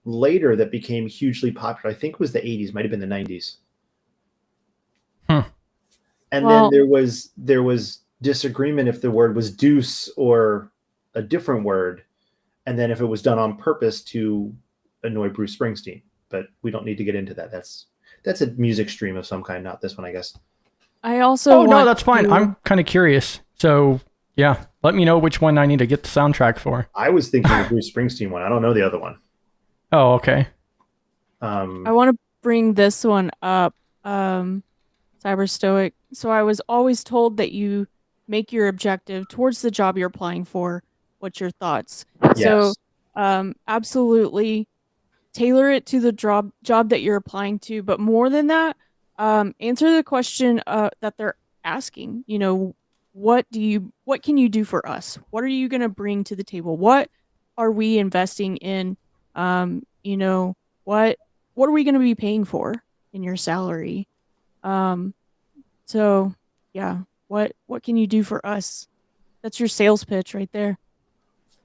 later that became hugely popular. I think it was the 80s, might have been the 90s. And then there was disagreement if the word was deuce or a different word, and then if it was done on purpose to annoy Bruce Springsteen. But we don't need to get into that. That's a music stream of some kind, not this one, I guess. I also no, that's fine. I'm kind of curious. So yeah, let me know which one I need to get the soundtrack for. I was thinking the Bruce Springsteen one. I don't know the other one. Oh, okay. I want to bring this one up. Cyber Stoic. So I was always told that you make your objective towards the job you're applying for. What's your thoughts? Yes. So absolutely tailor it to the job that you're applying to. But more than that, answer the question that they're asking. What can you do for us? What are you going to bring to the table? What are we investing in? What are we going to be paying for in your salary? So yeah, what can you do for us? That's your sales pitch right there.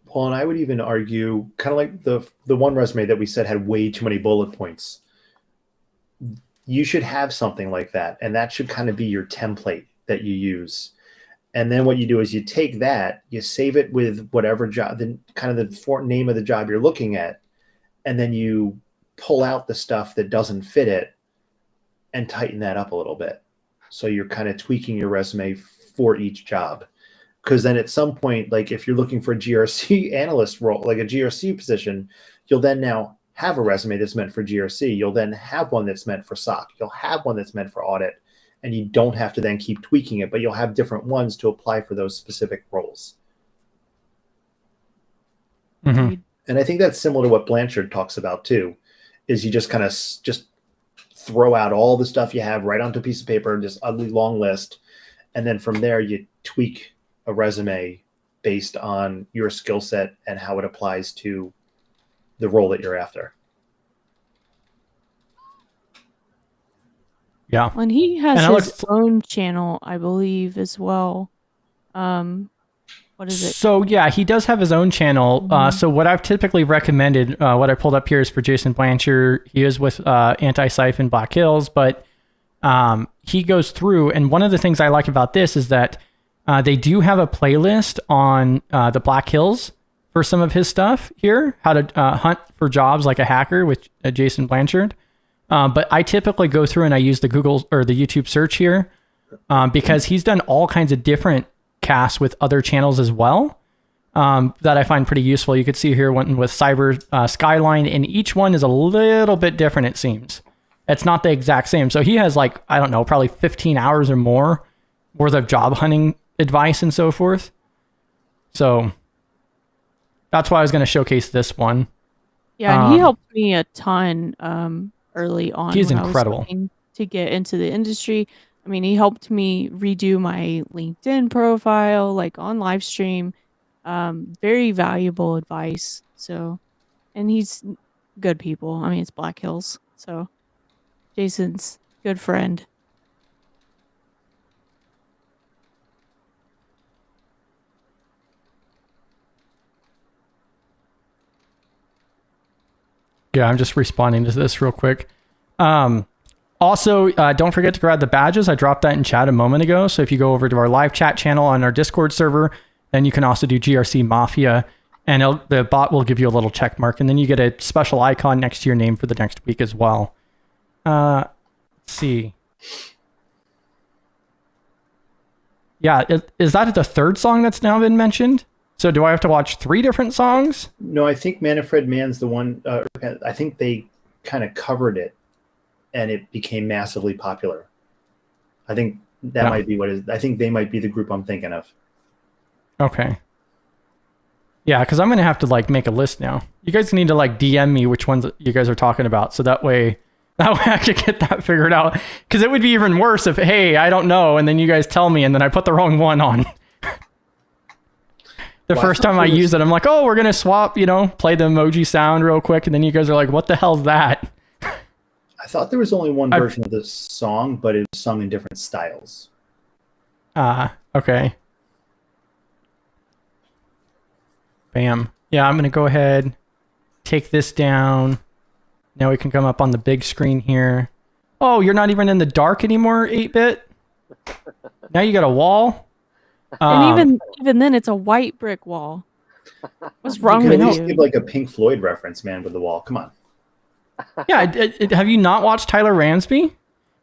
Well, and I would even argue, kind of like the one resume that we said had way too many bullet points. You should have something like that, and that should kind of be your template that you use. And then what you do is you take that, you save it with whatever job, the name of the job you're looking at, and then you pull out the stuff that doesn't fit it and tighten that up a little bit. So you're kind of tweaking your resume for each job. Because then at some point, like if you're looking for a GRC analyst role, like a GRC position, you'll then now have a resume that's meant for GRC. You'll then have one that's meant for SOC. You'll have one that's meant for audit. And you don't have to then keep tweaking it, but you'll have different ones to apply for those specific roles. Mm-hmm. And I think that's similar to what Blanchard talks about too, is you just kind of just throw out all the stuff you have right onto a piece of paper, just ugly long list. And then from there, you tweak a resume based on your skill set and how it applies to the role that you're after. Yeah. And he has And his own channel, I believe, as well. What is it? So yeah, he does have his own channel. So what I've typically recommended, what I pulled up here is for Jason Blanchard. He is with Anti-Siphon Black Hills, but he goes through, and one of the things I like about this is that they do have a playlist on the Black Hills for some of his stuff here, how to hunt for jobs like a hacker with Jason Blanchard. But I typically go through and I use the Google or the YouTube search here because he's done all kinds of different casts with other channels as well that I find pretty useful. You could see here one with Cyber Skyline, and each one is a little bit different, it seems. It's not the exact same. So he has like, I don't know, probably 15 hours or more worth of job hunting advice and so forth. So that's why I was going to showcase this one. Yeah, and he helped me a ton early on. He's when incredible. I was looking to get into the industry. I mean, he helped me redo my LinkedIn profile, like on live stream. Very valuable advice. So, and he's good people. I mean, it's Black Hills. So Jason's good friend. Yeah, I'm just responding to this real quick. Also, don't forget to grab the badges. I dropped that in chat a moment ago. So if you go over to our live chat channel on our Discord server, then you can also do GRC Mafia, and the bot will give you a little check mark, and then you get a special icon next to your name for the next week as well. Let's see. Yeah, is that the third song that's now been mentioned? So do I have to watch 3 different songs? No, I think Manfred Mann's the one. I think they kind of covered it, and it became massively popular. I think that might be what is. I think they might be the group I'm thinking of. Okay. Yeah, because I'm going to have to like make a list now. You guys need to like DM me which ones you guys are talking about, so that way I can get that figured out. Because it would be even worse if, hey, I don't know, and then you guys tell me, and then I put the wrong one on. First time I use it, I'm like, oh, we're going to swap, play the emoji sound real quick. And then you guys are like, what the hell's that? I thought there was only one version of this song, but it was sung in different styles. Okay. Bam. Yeah, I'm going to go ahead, take this down. Now we can come up on the big screen here. Oh, you're not even in the dark anymore, 8-bit? Now you got a wall? And even then, it's a white brick wall. What's wrong with you? Give like a Pink Floyd reference, man, with the wall. Come on. Yeah, have you not watched Tyler Ramsby?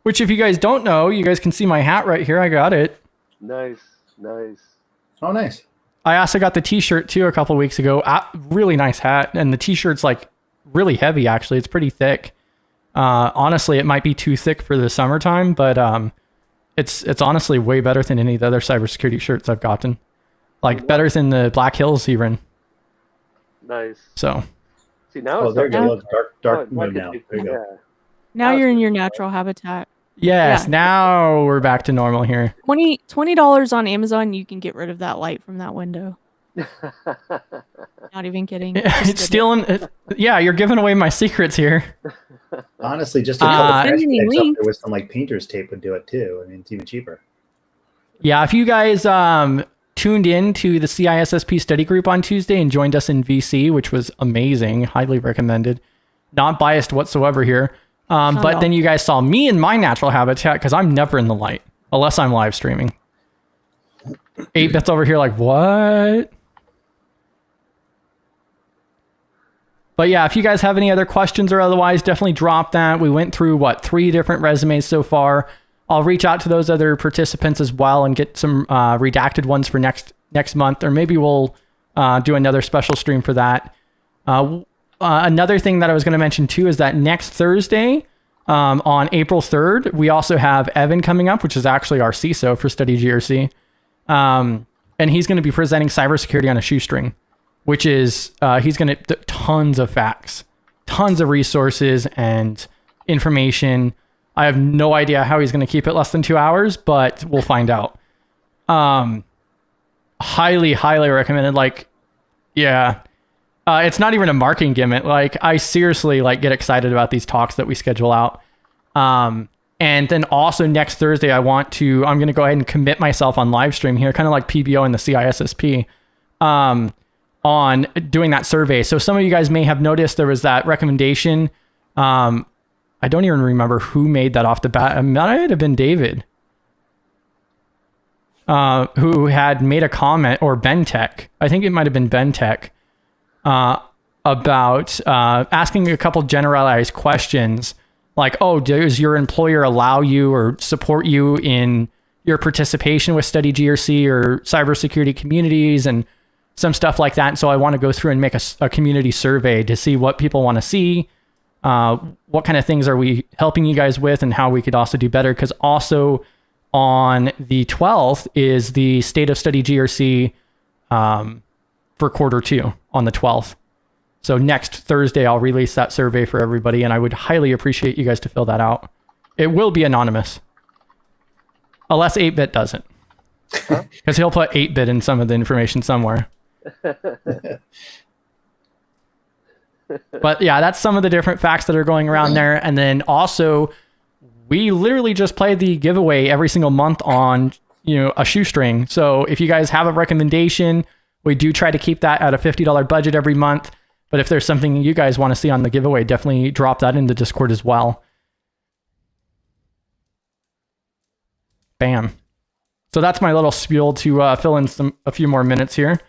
Which, if you guys don't know, you guys can see my hat right here. I got it. Nice. Oh, nice. I also got the T-shirt too a couple weeks ago. Really nice hat, and the T-shirt's like really heavy. Actually, it's pretty thick. Honestly, it might be too thick for the summertime, but it's honestly way better than any of the other cybersecurity shirts I've gotten. Like better than the Black Hills even. Nice. So. See now it's there you go. Dark mode now. There you go. Now you're in your natural habitat. Yes, Yeah. now we're back to normal here. $20 on Amazon, you can get rid of that light from that window. Not even kidding. It's stealing. Yeah, you're giving away my secrets here. Honestly, just a couple of links. there with some like painter's tape would do it too. I mean, it's even cheaper. Yeah, if you guys tuned in to the CISSP study group on Tuesday and joined us in VC, which was amazing, highly recommended. Not biased whatsoever here. But then you guys saw me in my natural habitat because I'm never in the light unless I'm live streaming. 8-bit's over here like, what? But yeah, if you guys have any other questions or otherwise, definitely drop that. We went through, 3 different resumes so far. I'll reach out to those other participants as well and get some redacted ones for next next month, or maybe we'll do another special stream for that. Another thing that I was going to mention too is that next Thursday, on April 3rd, we also have Evan coming up, which is actually our CISO for Study GRC. And he's going to be presenting cybersecurity on a shoestring, which is, he's going to tons of facts, tons of resources and information. I have no idea how he's going to keep it less than 2 hours, but we'll find out. Highly, highly recommended. Like, yeah, it's not even a marketing gimmick. Like, I seriously like get excited about these talks that we schedule out. And then also next Thursday, I'm going to go ahead and commit myself on live stream here, kind of like PBO and the CISSP, on doing that survey. So some of you guys may have noticed there was that recommendation. I don't even remember who made that off the bat. It might have been David, who had made a comment, or Bentech. I think it might have been Bentech, about asking a couple generalized questions. Like, oh, does your employer allow you or support you in your participation with Study GRC or cybersecurity communities and some stuff like that? And so I want to go through and make a community survey to see what people want to see, what kind of things are we helping you guys with, and how we could also do better. Because also on the 12th is the State of Study GRC for quarter 2 on the 12th. So next Thursday, I'll release that survey for everybody, and I would highly appreciate you guys to fill that out. It will be anonymous. Unless 8-Bit doesn't. Because he'll put 8-Bit in some of the information somewhere. But yeah, that's some of the different facts that are going around there. And then also, we literally just play the giveaway every single month on, a shoestring. So if you guys have a recommendation, we do try to keep that at a $50 budget every month. But if there's something you guys want to see on the giveaway, definitely drop that in the Discord as well. Bam. So that's my little spiel to fill in a few more minutes here.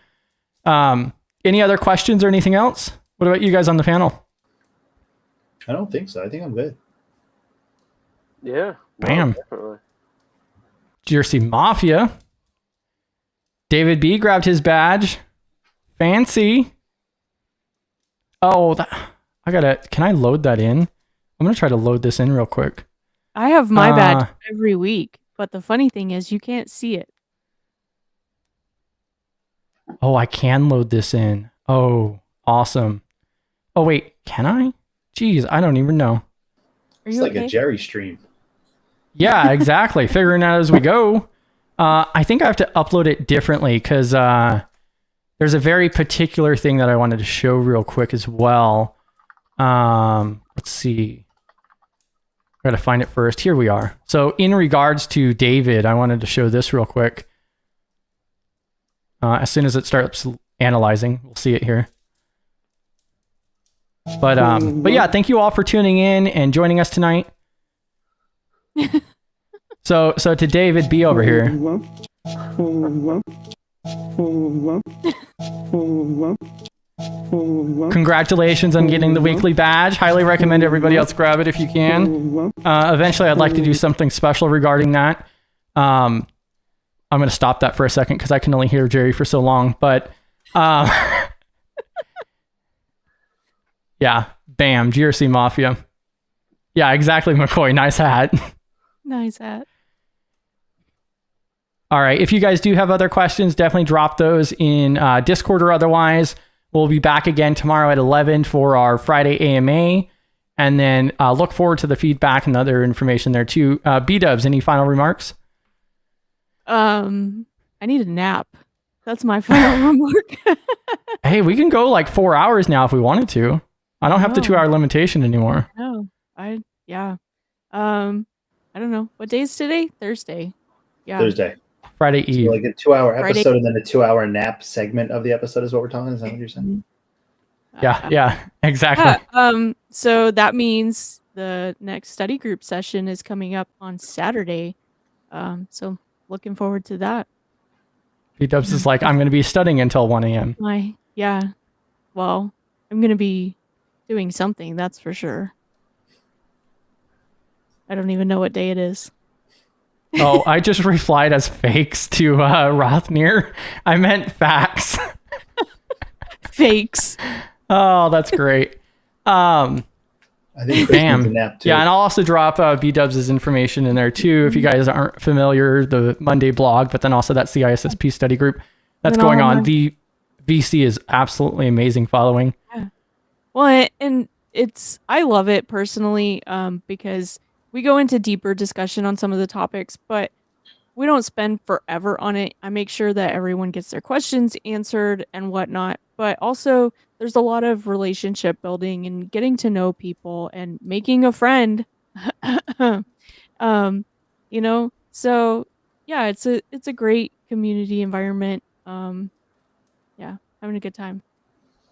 Any other questions or anything else? What about you guys on the panel? I don't think so. I think I'm good. Yeah. Bam. Definitely. GRC Mafia. David B grabbed his badge. Fancy. Oh, can I load that in? I'm going to try to load this in real quick. I have my badge every week, but the funny thing is you can't see it. Oh, I can load this in. Oh, awesome. Oh, wait, can I? Jeez, I don't even know. Are It's you like okay? a Jerry stream. Yeah, exactly. Figuring out as we go. I think I have to upload it differently because there's a very particular thing that I wanted to show real quick as well. Let's see. I got to find it first. Here we are. So in regards to David, I wanted to show this real quick. As soon as it starts analyzing, we'll see it here. But yeah, thank you all for tuning in and joining us tonight. So to David B over here. Congratulations on getting the weekly badge. Highly recommend everybody else grab it if you can. Eventually, I'd like to do something special regarding that. I'm going to stop that for a second because I can only hear Jerry for so long. But yeah, bam, GRC Mafia. Yeah, exactly, McCoy. Nice hat. Nice hat. All right. If you guys do have other questions, definitely drop those in Discord or otherwise. We'll be back again tomorrow at 11 for our Friday AMA. And then look forward to the feedback and other information there too. B-Dubs, any final remarks? I need a nap. That's my final remark. Hey, we can go like 4 hours now if we wanted to. I don't have the 2 hour limitation anymore. No, yeah. I don't know. What day is today? Thursday. Yeah. Thursday. Friday Eve. So like a 2 hour Friday. episode and then a 2 hour nap segment of the episode is what we're talking. Is that what you're saying? Yeah, exactly. Yeah, so that means the next study group session is coming up on Saturday. So looking forward to that. B-Dubs is like, I'm going to be studying until 1 a.m. Yeah. Well, I'm going to be doing something, that's for sure. I don't even know what day it is. Oh, I just replied as fakes to Rothnir. I meant facts. Fakes. Oh, that's great. I think Chris needs a nap too. Yeah, and I'll also drop B-Dubs' information in there too if you guys aren't familiar, the Monday blog, but then also that CISSP study group that's going on. The VC is absolutely amazing following. Yeah. Well, and I love it personally because we go into deeper discussion on some of the topics, but we don't spend forever on it. I make sure that everyone gets their questions answered and whatnot, but also there's a lot of relationship building and getting to know people and making a friend. You know, so yeah, it's a great community environment. Yeah, having a good time.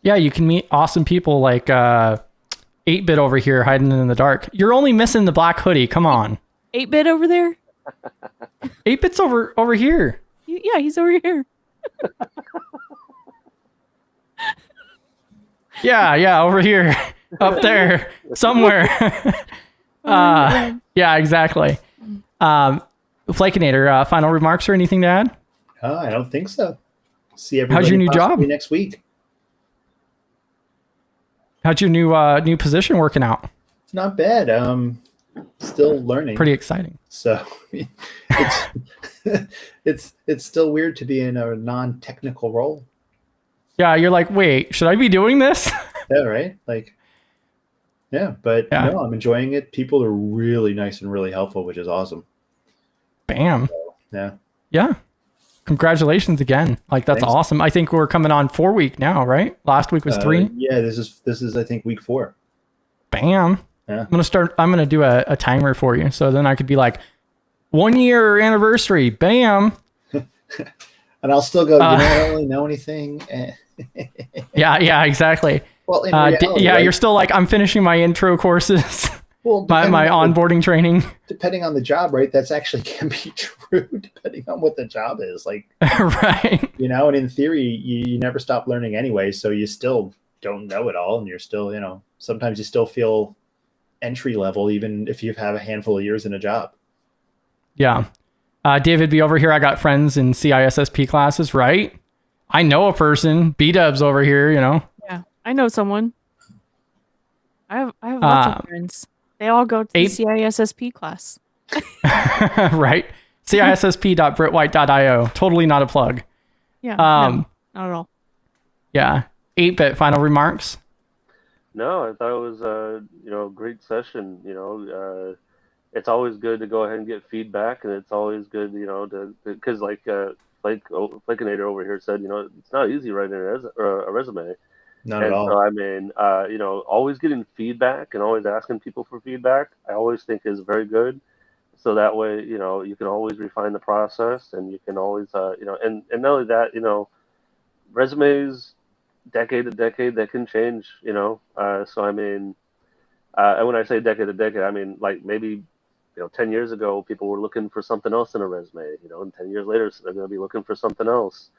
Yeah, you can meet awesome people like 8-Bit over here hiding in the dark. You're only missing the black hoodie. Come on. 8-Bit over there? 8-Bit's over here. Yeah, he's over here. Yeah, over here. Up there. Somewhere. Yeah, exactly. Flakinator, final remarks or anything to add? I don't think so. See everybody How's your new job next week? How's your new position working out? Not bad. Still learning. Pretty exciting. So it's still weird to be in a non-technical role. Yeah, you're like, wait, should I be doing this? Yeah, right. Like, yeah, but no, I'm enjoying it. People are really nice and really helpful, which is awesome. Bam. So, yeah. Congratulations again. Like, that's Thanks. awesome. I think we're coming on 4 week now, right? Last week was 3. Yeah, this is I think week 4. Bam. Yeah. I'm gonna do a timer for you, so then I could be like, 1 year anniversary. Bam. And I'll still go, I don't really know anything. Yeah, exactly. Well, in reality, right? You're still like, I'm finishing my intro courses. Well, my onboarding training. Depending on the job, right? That's actually can be true depending on what the job is. Like, right. And in theory, you never stop learning anyway, so you still don't know it all, and you're still, sometimes you still feel entry level, even if you have a handful of years in a job. Yeah. David B over here, I got friends in CISSP classes, right? I know a person. B-Dubs over here, Yeah, I know someone. I have lots of friends. They all go to the CISSP class. Right. CISSP.britwhite.io. Totally not a plug. Yeah, no, not at all. Yeah. 8-Bit, final remarks? No, I thought it was a great session. It's always good to go ahead and get feedback, and it's always good, because like Flakinator over here said, it's not easy writing a resume. Not at all. So, I mean, always getting feedback and always asking people for feedback, I always think is very good. So that way, you can always refine the process, and you can always, and not only that, resumes, decade to decade, they can change, So, I mean, and when I say decade to decade, I mean, like maybe, 10 years ago, people were looking for something else in a resume, and 10 years later, they're going to be looking for something else.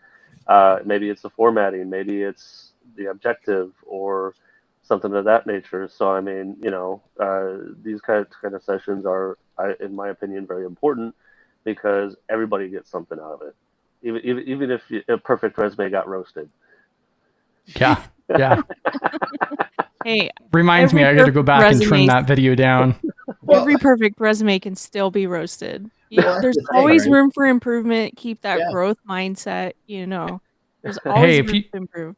Maybe it's the formatting, maybe it's the objective or something of that nature. So, I mean, these kind of sessions are, in my opinion, very important because everybody gets something out of it. Even if a perfect resume got roasted. Yeah. Hey, reminds me, I got to go back and trim that video down. Every perfect resume can still be roasted. There's always room for improvement. Keep that growth mindset. There's always room to improve.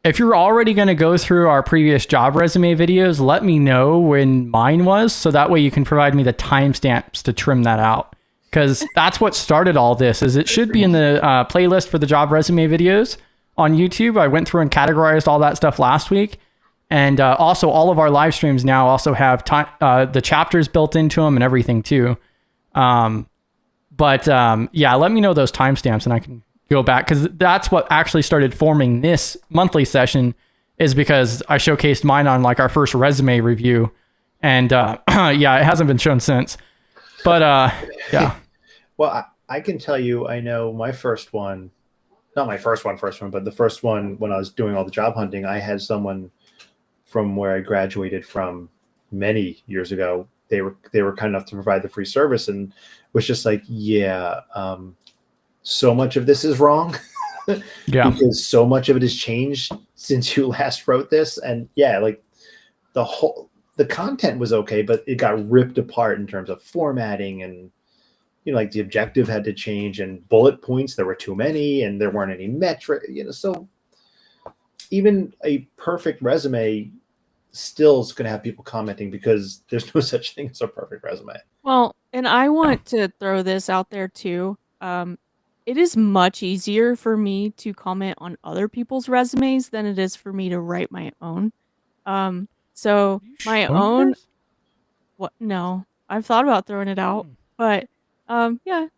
If you're already going to go through our previous job resume videos, let me know when mine was, so that way you can provide me the timestamps to trim that out. Because that's what started all this. Is it should be in the playlist for the job resume videos on YouTube. I went through and categorized all that stuff last week. And also, all of our live streams now also have the chapters built into them and everything too. Let me know those timestamps and I can go back, because that's what actually started forming this monthly session, is because I showcased mine on like our first resume review, and it hasn't been shown since. But yeah. Well, I can tell you, I know my first one, not my first one, but the first one when I was doing all the job hunting, I had someone from where I graduated from many years ago they were kind enough to provide the free service, and was just like, yeah, so much of this is wrong. Yeah. Because so much of it has changed since you last wrote this. And yeah, like the content was okay, but it got ripped apart in terms of formatting, and like the objective had to change, and bullet points, there were too many, and there weren't any metric, so even a perfect resume still is going to have people commenting, because there's no such thing as a perfect resume. Well, and I want to throw this out there too. It is much easier for me to comment on other people's resumes than it is for me to write my own. So my own, what? No, I've thought about throwing it out, but yeah,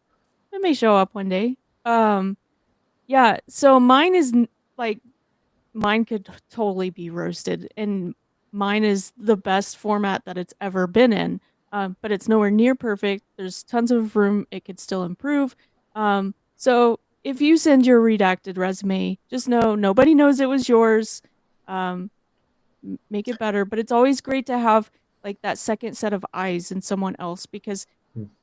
it may show up one day. Yeah, so mine is like, mine could totally be roasted, and mine is the best format that it's ever been in. But it's nowhere near perfect. There's tons of room it could still improve. So if you send your redacted resume, just know nobody knows it was yours. Make it better. But it's always great to have like that second set of eyes in someone else, because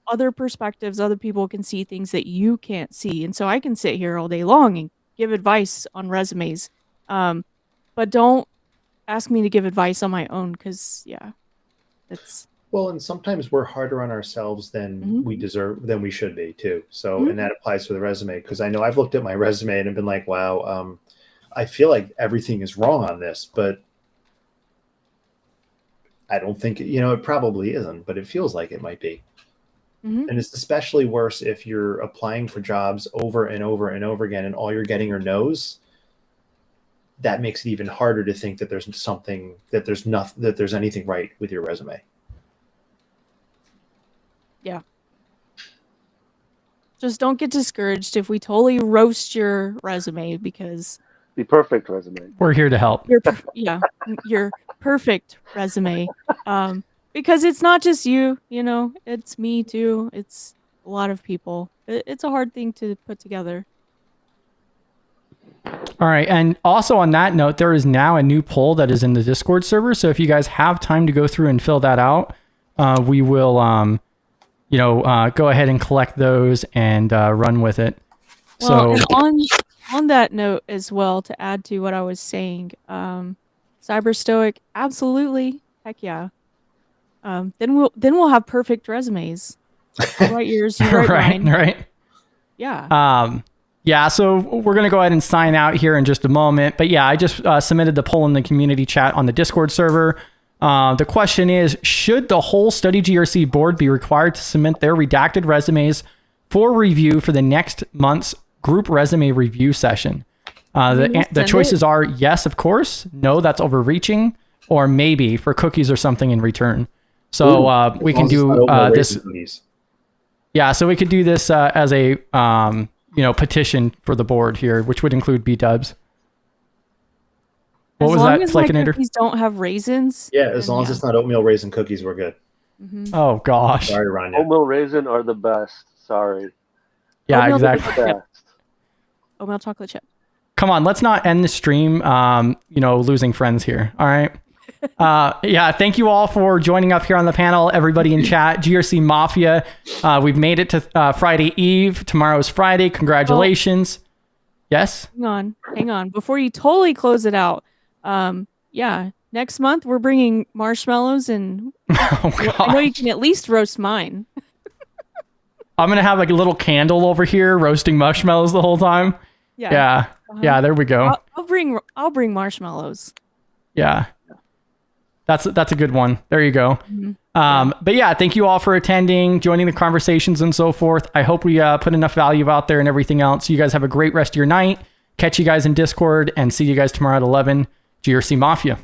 other perspectives, other people can see things that you can't see. And so I can sit here all day long and give advice on resumes. But don't ask me to give advice on my own, because yeah, it's... Well, and sometimes we're harder on ourselves than we deserve, than we should be too. So, and that applies to the resume, because I know I've looked at my resume and have been like, wow, I feel like everything is wrong on this, but I don't think, it probably isn't, but it feels like it might be. And it's especially worse if you're applying for jobs over and over and over again, and all you're getting are no's. That makes it even harder to think that there's something, that there's nothing, that there's anything right with your resume. Yeah. Just don't get discouraged if we totally roast your resume, because The perfect resume. We're here to help. your perfect resume. Because it's not just you, it's me too. It's a lot of people. It's a hard thing to put together. All right. And also on that note, there is now a new poll that is in the Discord server. So if you guys have time to go through and fill that out, we will, go ahead and collect those and run with it. Well, So and on that note as well, to add to what I was saying, Cyber Stoic, absolutely, heck yeah. Then we'll have perfect resumes. You write yours, you write mine. right. Yeah. Yeah, so we're going to go ahead and sign out here in just a moment. But yeah, I just submitted the poll in the community chat on the Discord server. The question is, should the whole Study GRC board be required to submit their redacted resumes for review for the next month's group resume review session? The choices are yes, of course, no, that's overreaching, or maybe for cookies or something in return. So we can do this. Yeah, so we could do this as a petition for the board here, which would include B-dubs. What was that, Flakeinator? Cookies don't have raisins. Yeah, as long as it's not oatmeal raisin cookies, we're good. Mm-hmm. Oh gosh. Sorry, Rania. Oatmeal raisin are the best. Sorry. Yeah, Oatmeal exactly. Oatmeal chocolate chip. Come on, let's not end the stream, losing friends here. All right. Yeah, thank you all for joining up here on the panel. Everybody in chat, GRC Mafia. We've made it to Friday Eve. Tomorrow's Friday. Congratulations. Yes? Hang on. Before you totally close it out, next month we're bringing marshmallows, and I know you can at least roast mine. I'm going to have like a little candle over here roasting marshmallows the whole time. Yeah. Yeah, there we go. I'll bring marshmallows. Yeah. That's a good one. There you go. Mm-hmm. But yeah, thank you all for attending, joining the conversations and so forth. I hope we put enough value out there and everything else. You guys have a great rest of your night. Catch you guys in Discord and see you guys tomorrow at 11. GRC Mafia.